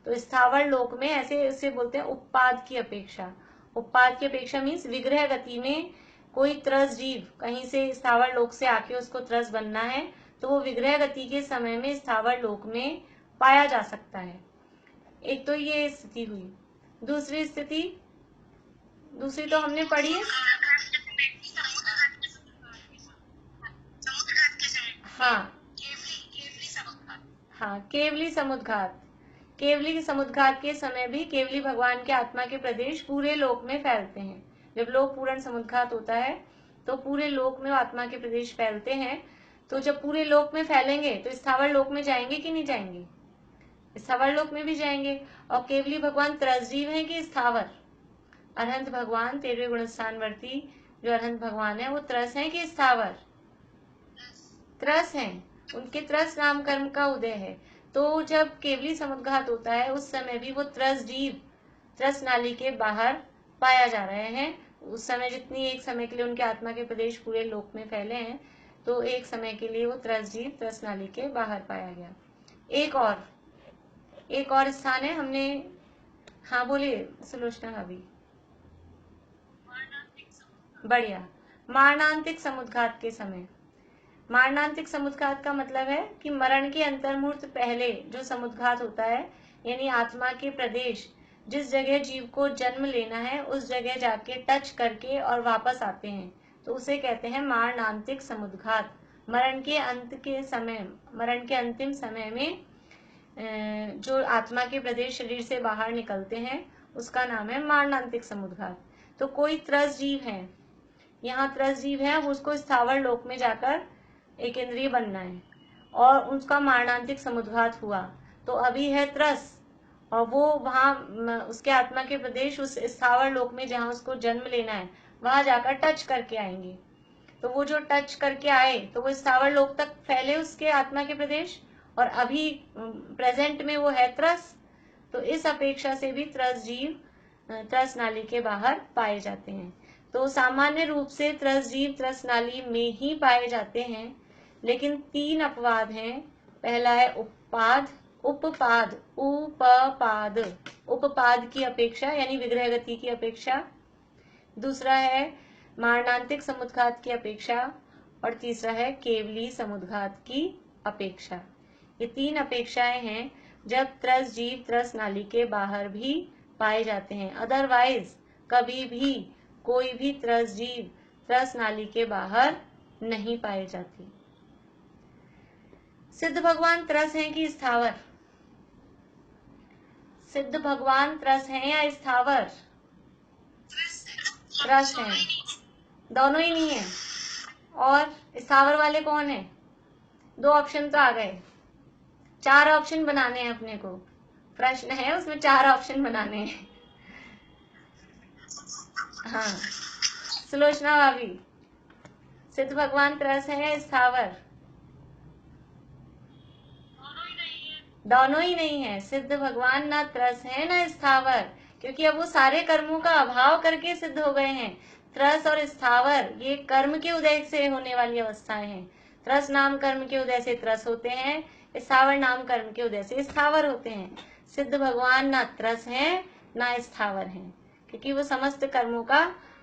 तो स्थावर लोक में ऐसे इसे बोलते हैं उपपाद की अपेक्षा। उपपाद की अपेक्षा मीन्स विग्रह गति में कोई त्रस जीव कहीं से स्थावर लोक से आके उसको त्रस बनना है, तो वो विग्रह गति के समय में स्थावर लोक में पाया जा सकता है। एक तो ये स्थिति हुई। दूसरी स्थिति, दूसरी तो हमने पढ़ी है। हाँ, केवली समुद्घात। केवली समुद्घात के समय भी केवली भगवान के आत्मा के प्रदेश पूरे लोक में फैलते हैं। जब लोक पूर्ण समुद्घात होता है तो पूरे लोक में आत्मा के प्रदेश फैलते हैं। तो जब पूरे लोक में फैलेंगे तो स्थावर लोक में जाएंगे कि नहीं जाएंगे? स्थावर लोक में भी जाएंगे। और केवली भगवान त्रसजीव है कि स्थावर? अरहंत भगवान 13वें गुण स्थानवर्ती जो अरहंत भगवान है वो त्रस है कि स्थावर? त्रस है। उनके त्रस नाम कर्म का उदय है। तो जब केवली समुद्घात होता है उस समय भी वो त्रस जीव त्रस नाली के बाहर पाया जा रहे हैं। उस समय जितनी एक समय के लिए उनके आत्मा के प्रदेश पूरे लोक में फैले हैं, तो एक समय के लिए वो त्रस जीव त्रस नाली के बाहर पाया गया। एक और स्थान है हमने। हाँ बोलिए सुलोचना भाभी। बढ़िया। मारणांतिक समुद्घात के समय। मारणांतिक समुद्घात का मतलब है कि मरण के अंतर्मुहूर्त पहले जो समुद्घात होता है, यानी आत्मा के प्रदेश जिस जगह जीव को जन्म लेना है उस जगह जाके टच करके और वापस आते हैं, तो उसे कहते हैं मारणांतिक समुद्घात। मरण के अंतिम समय में जो आत्मा के प्रदेश शरीर से बाहर निकलते हैं उसका नाम है मारणांतिक समुद्घात। तो कोई त्रस जीव है, यहाँ त्रस जीव है, अब उसको स्थावर लोक में जाकर एक इंद्रिय बनना है और उसका मारणांतिक समुद्घात हुआ, तो अभी है त्रस, और वो वहां उसके आत्मा के प्रदेश उस स्थावर लोक में जहां उसको जन्म लेना है वहां जाकर टच करके आएंगे। तो वो जो टच करके आए तो वो स्थावर लोक तक फैले उसके आत्मा के प्रदेश, और अभी प्रेजेंट में वो है त्रस। तो इस अपेक्षा से भी त्रस जीव त्रस नाली के बाहर पाए जाते हैं। तो सामान्य रूप से त्रस जीव त्रस नाली में ही पाए जाते हैं, लेकिन 3 अपवाद हैं। पहला है उपपाद, उपपाद, उपपाद, उपपाद की अपेक्षा यानी विग्रह गति की अपेक्षा। दूसरा है मारणांतिक समुद्घात की अपेक्षा और तीसरा है केवली समुद्घात की अपेक्षा। ये तीन अपेक्षाएं हैं जब त्रस जीव त्रस नाली के बाहर भी पाए जाते हैं, अदरवाइज कभी भी कोई भी त्रस जीव त्रस नाली के बाहर नहीं पाई जाती। सिद्ध भगवान त्रस हैं कि स्थावर? सिद्ध भगवान त्रस हैं या स्थावर? त्रस हैं, दोनों ही नहीं है। और स्थावर वाले कौन है? दो ऑप्शन तो आ गए, 4 ऑप्शन बनाने हैं अपने को, प्रश्न है उसमें 4 ऑप्शन बनाने हैं। हाँ सुलोचना भाभी, सिद्ध भगवान त्रस है या स्थावर? दोनों ही नहीं है। सिद्ध भगवान ना त्रस है ना स्थावर, क्योंकि अब वो सारे कर्मों का अभाव करके सिद्ध हो गए हैं। त्रस और स्थावर ये कर्म के उदय से होने वाली अवस्थाएं हैं। त्रस नाम कर्म के उदय से त्रस होते हैं, स्थावर नाम कर्म के उदय से स्थावर होते हैं। सिद्ध भगवान ना त्रस है ना स्थावर हैं, क्योंकि वो समस्त कर्मों का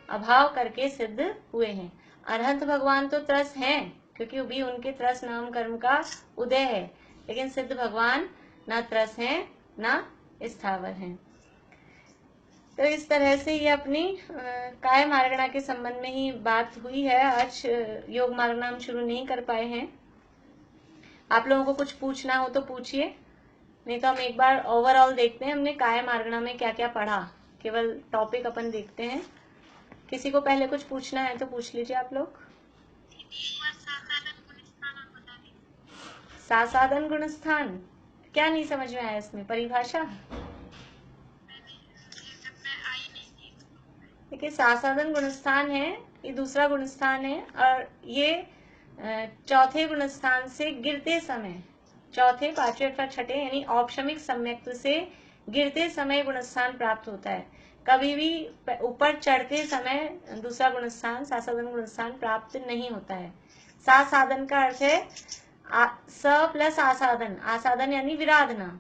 अभाव करके सिद्ध हुए हैं। अरहंत भगवान तो त्रस हैं, क्योंकि भी उनके त्रस नाम कर्म का उदय है, लेकिन सिद्ध भगवान ना त्रस हैं ना स्थावर हैं। तो इस तरह से ये अपनी काय मार्गणा के संबंध में ही बात हुई है। आज योग मार्गणा हम शुरू नहीं कर पाए हैं। आप लोगों को कुछ पूछना हो तो पूछिए, नहीं तो हम एक बार ओवरऑल देखते हैं हमने काय मार्गणा में क्या क्या पढ़ा, केवल टॉपिक अपन देखते हैं। किसी को पहले कुछ पूछना है तो पूछ लीजिए आप लोग। सासाधन गुणस्थान क्या नहीं समझ में आया इसमें? परिभाषा देखिए, सासाधन गुणस्थान है, ये दूसरा गुणस्थान है, और ये चौथे गुणस्थान से गिरते समय, चौथे पांचवे अथवा छठे यानी औपशमिक सम्यक्त्व से गिरते समय गुणस्थान प्राप्त होता है। कभी भी ऊपर चढ़ते समय दूसरा गुणस्थान सासाधन गुणस्थान प्राप्त नहीं होता है। सासाधन का अर्थ है स प्लस आसाधन, आसाधन यानी विराधना,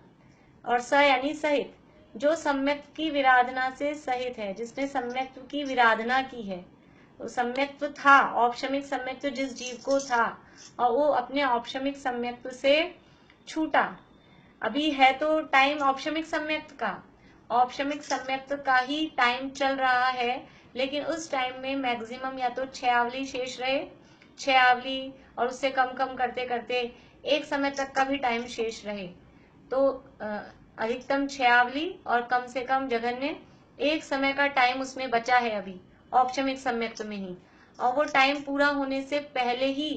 और स यानी सहित। जो सम्यक्त्व की विराधना से सहित है, जिसने सम्यक्त्व की विराधना की है, तो सम्यक्त्व था, औपशमिक सम्यक्त्व जिस जीव को था और वो अपने औपशमिक सम्यक्त्व से छूटा। अभी है तो टाइम औपशमिक सम्यक्त्व का, औपशमिक सम्यक्त्व का ही टाइम चल रहा है, लेकिन उस टाइम में मैक्सिमम या तो 6 आवली शेष रहे, 6 आवली और उससे कम कम करते करते एक समय तक का भी टाइम शेष रहे, तो अधिकतम 6 आवली और कम से कम जघन्य एक समय का टाइम उसमें बचा है अभी औपशमिक सम्यक्त्व में ही, और वो टाइम पूरा होने से पहले ही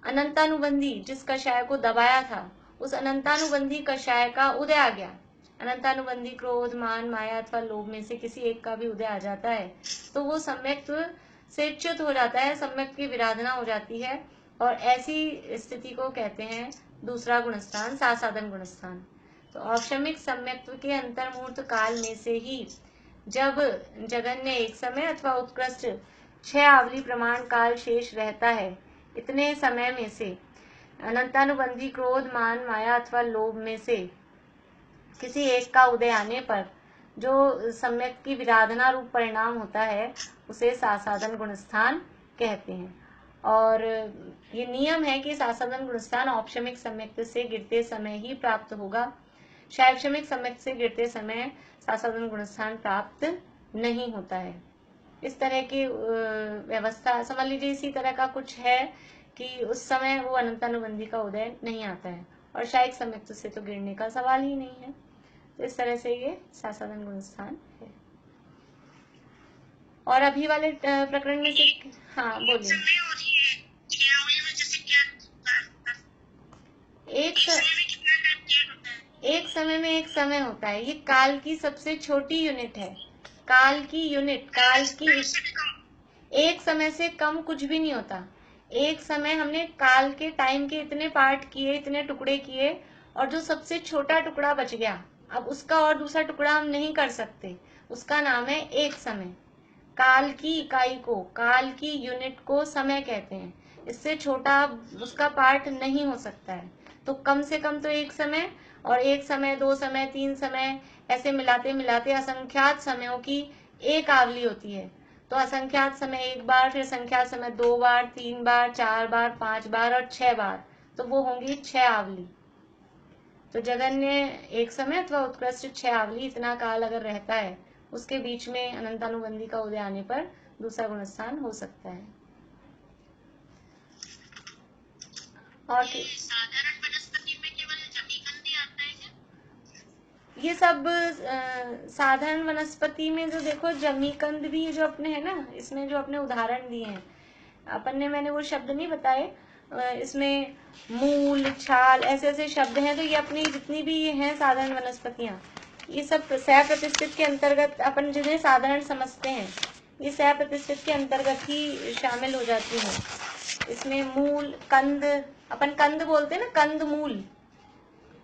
अनंतानुबंधी जिस कषाय को दबाया था, उस अनंतानुबंधी कषाय का उदय आ गया। अनंतानुबंधी क्रोध मान माया अथवा लोभ में से किसी एक का भी उदय आ जाता है, तो वो सम्यक्त्व से च्युत हो जाता है, सम्यक्त्व की विराधना हो जाती है, और ऐसी स्थिति को कहते हैं दूसरा गुणस्थान सासाधन गुणस्थान। तो औपशमिक सम्यक्त्व के अंतर्मुहूर्त काल में से ही जब जघन्य एक समय अथवा उत्कृष्ट 6 आवली प्रमाण काल शेष रहता है, इतने समय में से अनंतानुबंधी क्रोध मान माया अथवा लोभ में से किसी एक का उदय आने पर जो सम्यक्त्व की विराधना रूप परिणाम होता है, उसे सासाधन गुणस्थान कहते हैं। और ये नियम है कि सासाधन गुणस्थान औपशमिक सम्यक्त्व से गिरते समय ही प्राप्त होगा। शैक्षणिक सम्यक्त्व से गिरते समय सासाधन गुणस्थान प्राप्त नहीं होता है। इस तरह की व्यवस्था समझ लीजिए। इसी तरह का कुछ है कि उस समय वो अनंतानुबंधी का उदय नहीं आता है, और शायिक सम्यक्त्व से तो गिरने का सवाल ही नहीं है। तो इस तरह से ये सासाधन गुणस्थान है। और अभी वाले प्रकरण में से हाँ बोलिए। एक समय में एक समय होता है, ये काल की सबसे छोटी यूनिट है। काल की यूनिट, काल की एक समय से कम कुछ भी नहीं होता। एक समय हमने काल के टाइम के इतने पार्ट किए, इतने टुकड़े किए, और जो सबसे छोटा टुकड़ा बच गया, अब उसका और दूसरा टुकड़ा हम नहीं कर सकते, उसका नाम है एक समय। काल की इकाई को, काल की यूनिट को समय कहते हैं। इससे छोटा उसका पार्ट नहीं हो सकता है। तो कम से कम तो एक समय, और एक समय, दो समय, तीन समय, ऐसे मिलाते मिलाते असंख्यात समयों की एक आवली होती है। तो असंख्यात समय एक बार, फिर संख्यात समय दो बार, तीन बार, चार बार, पांच बार और 6 बार, तो वो होंगी 6 आवली। तो जगन्य एक समय अथवा उत्कृष्ट 6 आवली, इतना काल अगर रहता है, उसके बीच में अनंतानुबंधी का उदय आने पर दूसरा गुणस्थान हो सकता है। और ये साधारण वनस्पति में केवल जमीकंद ही आता है क्या? ये सब साधारण वनस्पति में जो देखो, जमीकंद भी जो अपने है ना, इसमें जो अपने उदाहरण दिए हैं अपन ने, मैंने वो शब्द नहीं बताए, इसमें मूल, छाल, ऐसे ऐसे शब्द हैं। तो ये अपनी जितनी भी ये हैं साधारण वनस्पतियां, ये सब सह प्रतिष्ठित के अंतर्गत, अपन जिन्हें साधारण समझते हैं, ये सह प्रतिष्ठित के अंतर्गत ही शामिल हो जाती हैं। इसमें मूल, कंद, अपन कंद बोलते हैं ना, कंद मूल,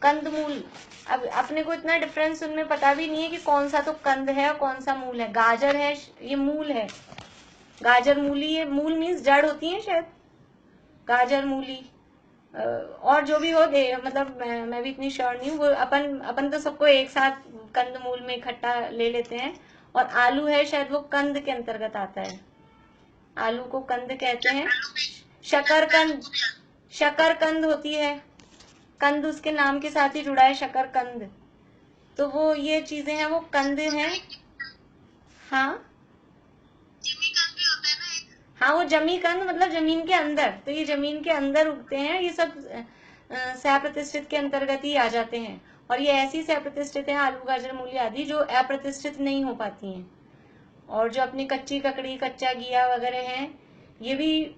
कंद मूल। अब अपने को इतना डिफरेंस उनमें पता भी नहीं है कि कौन सा तो कंद है और कौन सा मूल है। गाजर है, ये मूल है, गाजर मूली, ये मूल मीन्स जड़ होती है शायद, गाजर मूली, और जो भी हो दे, मतलब मैं भी इतनी श्योर नहीं हूँ। वो अपन तो सबको एक साथ कंद मूल में इकट्ठा ले लेते हैं। और आलू है शायद, वो कंद के अंतर्गत आता है, आलू को कंद कहते हैं। शकरकंद, शकरकंद होती है, कंद उसके नाम के साथ ही जुड़ा है, शकरकंद। तो वो ये चीजें हैं, वो कंद हैं। हाँ जमीकंद भी होता है ना एक? हाँ, वो जमीकंद मतलब जमीन के अंदर, तो ये जमीन के अंदर उगते हैं। ये सब सह प्रतिष्ठित के अंतर्गत ही आ जाते हैं। और ये ऐसी सह प्रतिष्ठित हैं, आलू, गाजर, मूली आदि, जो अप्रतिष्ठित नहीं हो पाती हैं। और जो अपनी कच्ची ककड़ी, कच्चा घिया वगैरह हैं, ये भी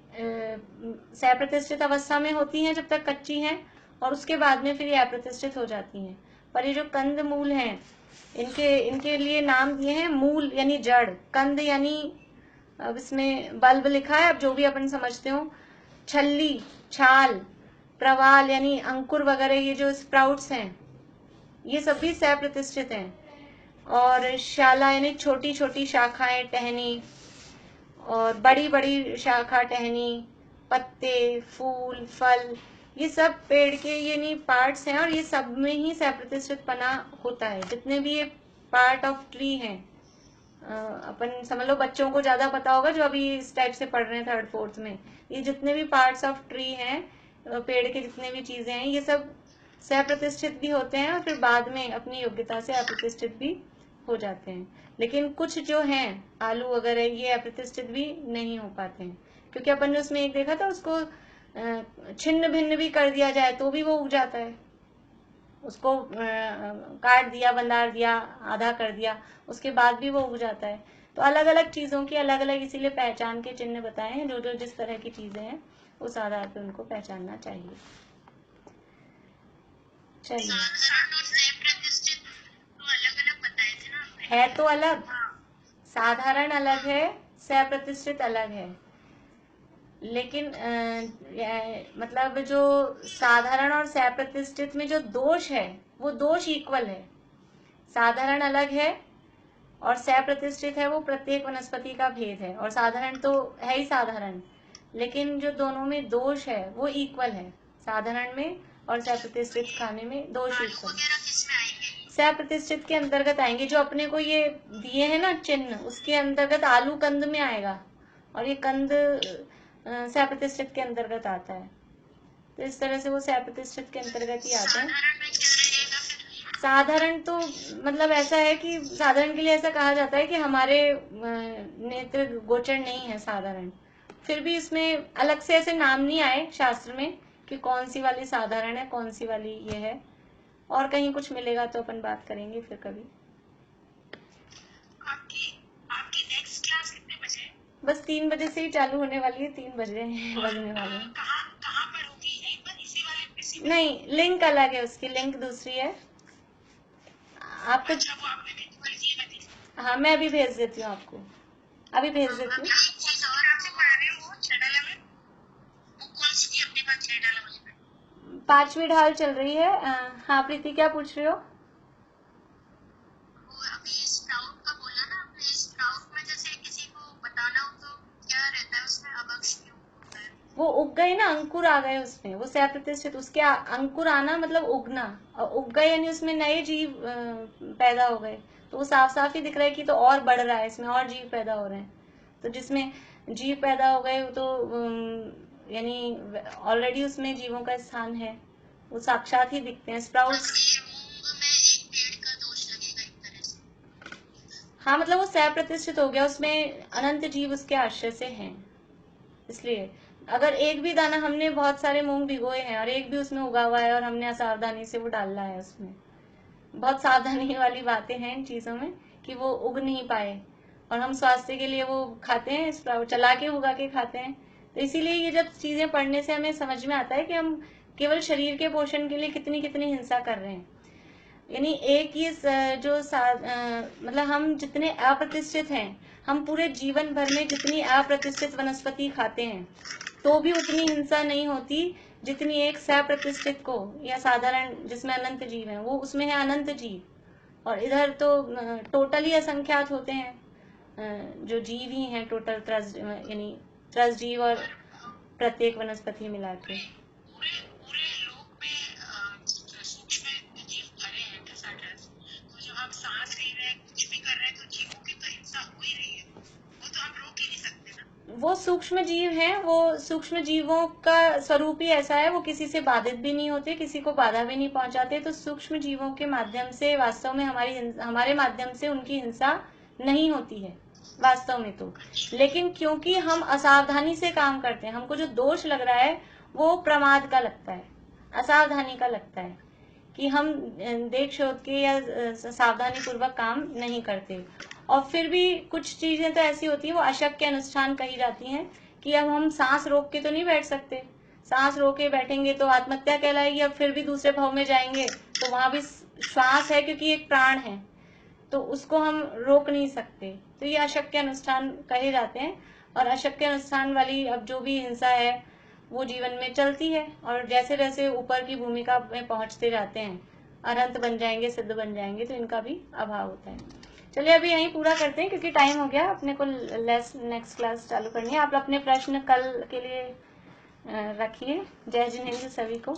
सह प्रतिष्ठित अवस्था में होती हैं जब तक कच्ची हैं, और उसके बाद में फिर ये अप्रतिष्ठित हो जाती हैं। पर ये जो कंद मूल हैं, इनके इनके लिए नाम दिए हैं मूल यानी जड़, कंद यानी, अब इसमें बल्ब लिखा है, अब जो भी अपन समझते हो, छल्ली, छाल, प्रवाल यानी अंकुर वगैरह, ये जो स्प्राउट्स हैं, ये सब भी सह प्रतिष्ठित हैं। और शाला यानी छोटी छोटी शाखाएं, टहनी, और बड़ी बड़ी शाखा, टहनी, पत्ते, फूल, फल, ये सब पेड़ के ये नहीं पार्ट्स हैं, और ये सब में ही सह प्रतिष्ठित पना होता है। जितने भी ये पार्ट ऑफ ट्री हैं, अपन समझ लो, बच्चों को ज्यादा पता होगा जो अभी इस टाइप से पढ़ रहे हैं थर्ड फोर्थ में, ये जितने भी पार्ट्स ऑफ ट्री हैं, पेड़ के जितने भी चीजें हैं, ये सब सह प्रतिष्ठित भी होते हैं, और फिर बाद में अपनी योग्यता से अप्रतिष्ठित भी हो जाते हैं। लेकिन कुछ जो हैं, आलू वगैरह, ये अप्रतिष्ठित भी नहीं हो पाते हैं, क्योंकि अपन ने उसमें एक देखा था, उसको छिन्न भिन्न भी कर दिया जाए तो भी वो उग जाता है। उसको काट दिया, बंधार दिया, आधा कर दिया, उसके बाद भी वो उग जाता है। तो अलग अलग चीजों की अलग अलग इसीलिए पहचान के चिन्ह बताए हैं, जो जो जिस तरह की चीजें हैं उस आधार पर उनको पहचानना चाहिए। चलिए, साधारण और सह प्रतिष्ठित तो अलग अलग बताए थे ना आपने? है तो अलग, हाँ। साधारण अलग है, सह प्रतिष्ठित अलग है। लेकिन मतलब जो साधारण और सह प्रतिष्ठित में जो दोष है, वो दोष इक्वल है। साधारण अलग है और सह प्रतिष्ठित है, वो प्रत्येक वनस्पति का भेद है। और साधारण तो है ही साधारण, लेकिन जो दोनों में दोष है वो इक्वल है। साधारण में और सह प्रतिष्ठित खाने में दोष आलू इक्वल है। वगैरह किसमें आएंगे? सह प्रतिष्ठित के अंतर्गत आएंगे, जो अपने को ये दिए हैं ना चिन्ह, उसके अंतर्गत आलू कंद में आएगा, और ये कंद सह प्रतिष्ठित के अंतर्गत आता है। तो इस तरह से वो सह प्रतिष्ठित के अंतर्गत ही आते हैं। साधारण में क्या रहेगा फिर? साधारण तो मतलब ऐसा है कि साधारण के लिए ऐसा कहा जाता है कि हमारे नेत्र गोचर नहीं है साधारण। फिर भी इसमें अलग से ऐसे नाम नहीं आए शास्त्र में कि कौन सी वाली साधारण है, कौन सी वाली ये है। और कहीं कुछ मिलेगा तो अपन बात करेंगे फिर कभी। आपकी आपकी नेक्स्ट क्लास कितने बजे है? बस 3 बजे से ही चालू होने वाली है, 3 बजने वाले हैं। कहाँ कहाँ पर होगी? यहीं पर इसी वाले इसी में? नहीं, लिंक अलग है, उसकी लिंक दूसरी है आपको। अच्छा, वो आपने भेजी हुई थी, मैं देखी। हाँ, मैं अभी भेज देती हूँ आपको, अभी भेज देती हूँ। एक चीज और आपसे पढ़ा रहे हो, वो छेड़ा में वो कौन सी थी अपने पास छेड़ा वाली में? 5वीं ढाल चल रही है। हाँ प्रीति, क्या पूछ रहे हो? वो अभी स्प्राउट का बोला ना आपने, स्प्राउट में जैसे किसी को बताना हो तो क्या रहता है उसमें, अबक्ष क्यों होता है? वो उग गए ना, अंकुर आ गए उसमें, वो सह प्रतिष्ठित, उसके अंकुर आना मतलब उगना, और उग गए यानी उसमें नए जीव पैदा हो गए। तो वो साफ साफ ही दिख रहा है कि तो और बढ़ रहा है, इसमें और जीव पैदा हो रहे हैं। तो जिसमें जीव पैदा हो गए तो यानी ऑलरेडी उसमें जीवों का स्थान है, वो साक्षात ही दिखते हैं स्प्राउट्स। मूंग में एक पेड़ का दोष लगेगा एक तरह से। हाँ, मतलब वो सह प्रतिष्ठित हो गया, उसमें अनंत जीव उसके आश्रय से हैं। इसलिए अगर एक भी दाना, हमने बहुत सारे मूंग भिगोए हैं और एक भी उसमें उगा हुआ है और हमने असावधानी से वो डालना है उसमें, बहुत सावधानी वाली बातें हैं इन चीजों में कि वो उग नहीं पाए, और हम स्वास्थ्य के लिए वो खाते हैं, चला के उगा के खाते हैं। तो इसीलिए ये जब चीजें पढ़ने से हमें समझ में आता है कि हम केवल शरीर के पोषण के लिए कितनी कितनी हिंसा कर रहे हैं। यानी एक ही मतलब हम जितने अप्रतिष्ठित हैं, हम पूरे जीवन भर में जितनी अप्रतिष्ठित वनस्पति खाते हैं तो भी उतनी हिंसा नहीं होती जितनी एक सप्रतिष्ठित को, या साधारण जिसमें अनंत जीव है, वो उसमें है अनंत जीव, और इधर तो टोटली असंख्यात होते हैं जो जीव ही हैं, टोटल यानी 30 जीव और प्रत्येक वनस्पति मिला के। पूरे लोक में सूक्ष्म जीव भरे हैं ठसाठस। तो जो हम सांस ले रहे हैं, कुछ भी कर रहे हैं, तो जीवों की तो हिंसा हो ही रही है, वो तो हम रोक ही नहीं सकते ना। वो सूक्ष्म जीव हैं, वो सूक्ष्म जीवों का स्वरूप ही ऐसा है, वो किसी से बाधित भी नहीं होते, किसी को बाधा भी नहीं पहुंचाते। तो सूक्ष्म जीवों के माध्यम से वास्तव में हमारे माध्यम से उनकी हिंसा नहीं होती है वास्तव में तो। लेकिन क्योंकि हम असावधानी से काम करते हैं, हमको जो दोष लग रहा है वो प्रमाद का लगता है, असावधानी का लगता है कि हम देख शोध के या सावधानी पूर्वक काम नहीं करते। और फिर भी कुछ चीजें तो ऐसी होती है, वो अशक्य अनुष्ठान कही जाती हैं कि अब हम सांस रोक के तो नहीं बैठ सकते, सांस रोक के बैठेंगे तो आत्महत्या कहलाएगी, अब फिर भी दूसरे भाव में जाएंगे तो वहां भी श्वास है क्योंकि एक प्राण है, तो उसको हम रोक नहीं सकते। तो ये अशक्य अनुष्ठान कहे जाते हैं, और अशक्य अनुष्ठान वाली अब जो भी हिंसा है वो जीवन में चलती है, और जैसे जैसे ऊपर की भूमिका में पहुंचते जाते हैं, अनंत बन जाएंगे, सिद्ध बन जाएंगे, तो इनका भी अभाव होता है। चलिए अभी यहीं पूरा करते हैं क्योंकि टाइम हो गया, अपने को नेक्स्ट क्लास चालू करनी है। आप अपने प्रश्न कल के लिए रखिए। जय जिनेंद्र सभी को।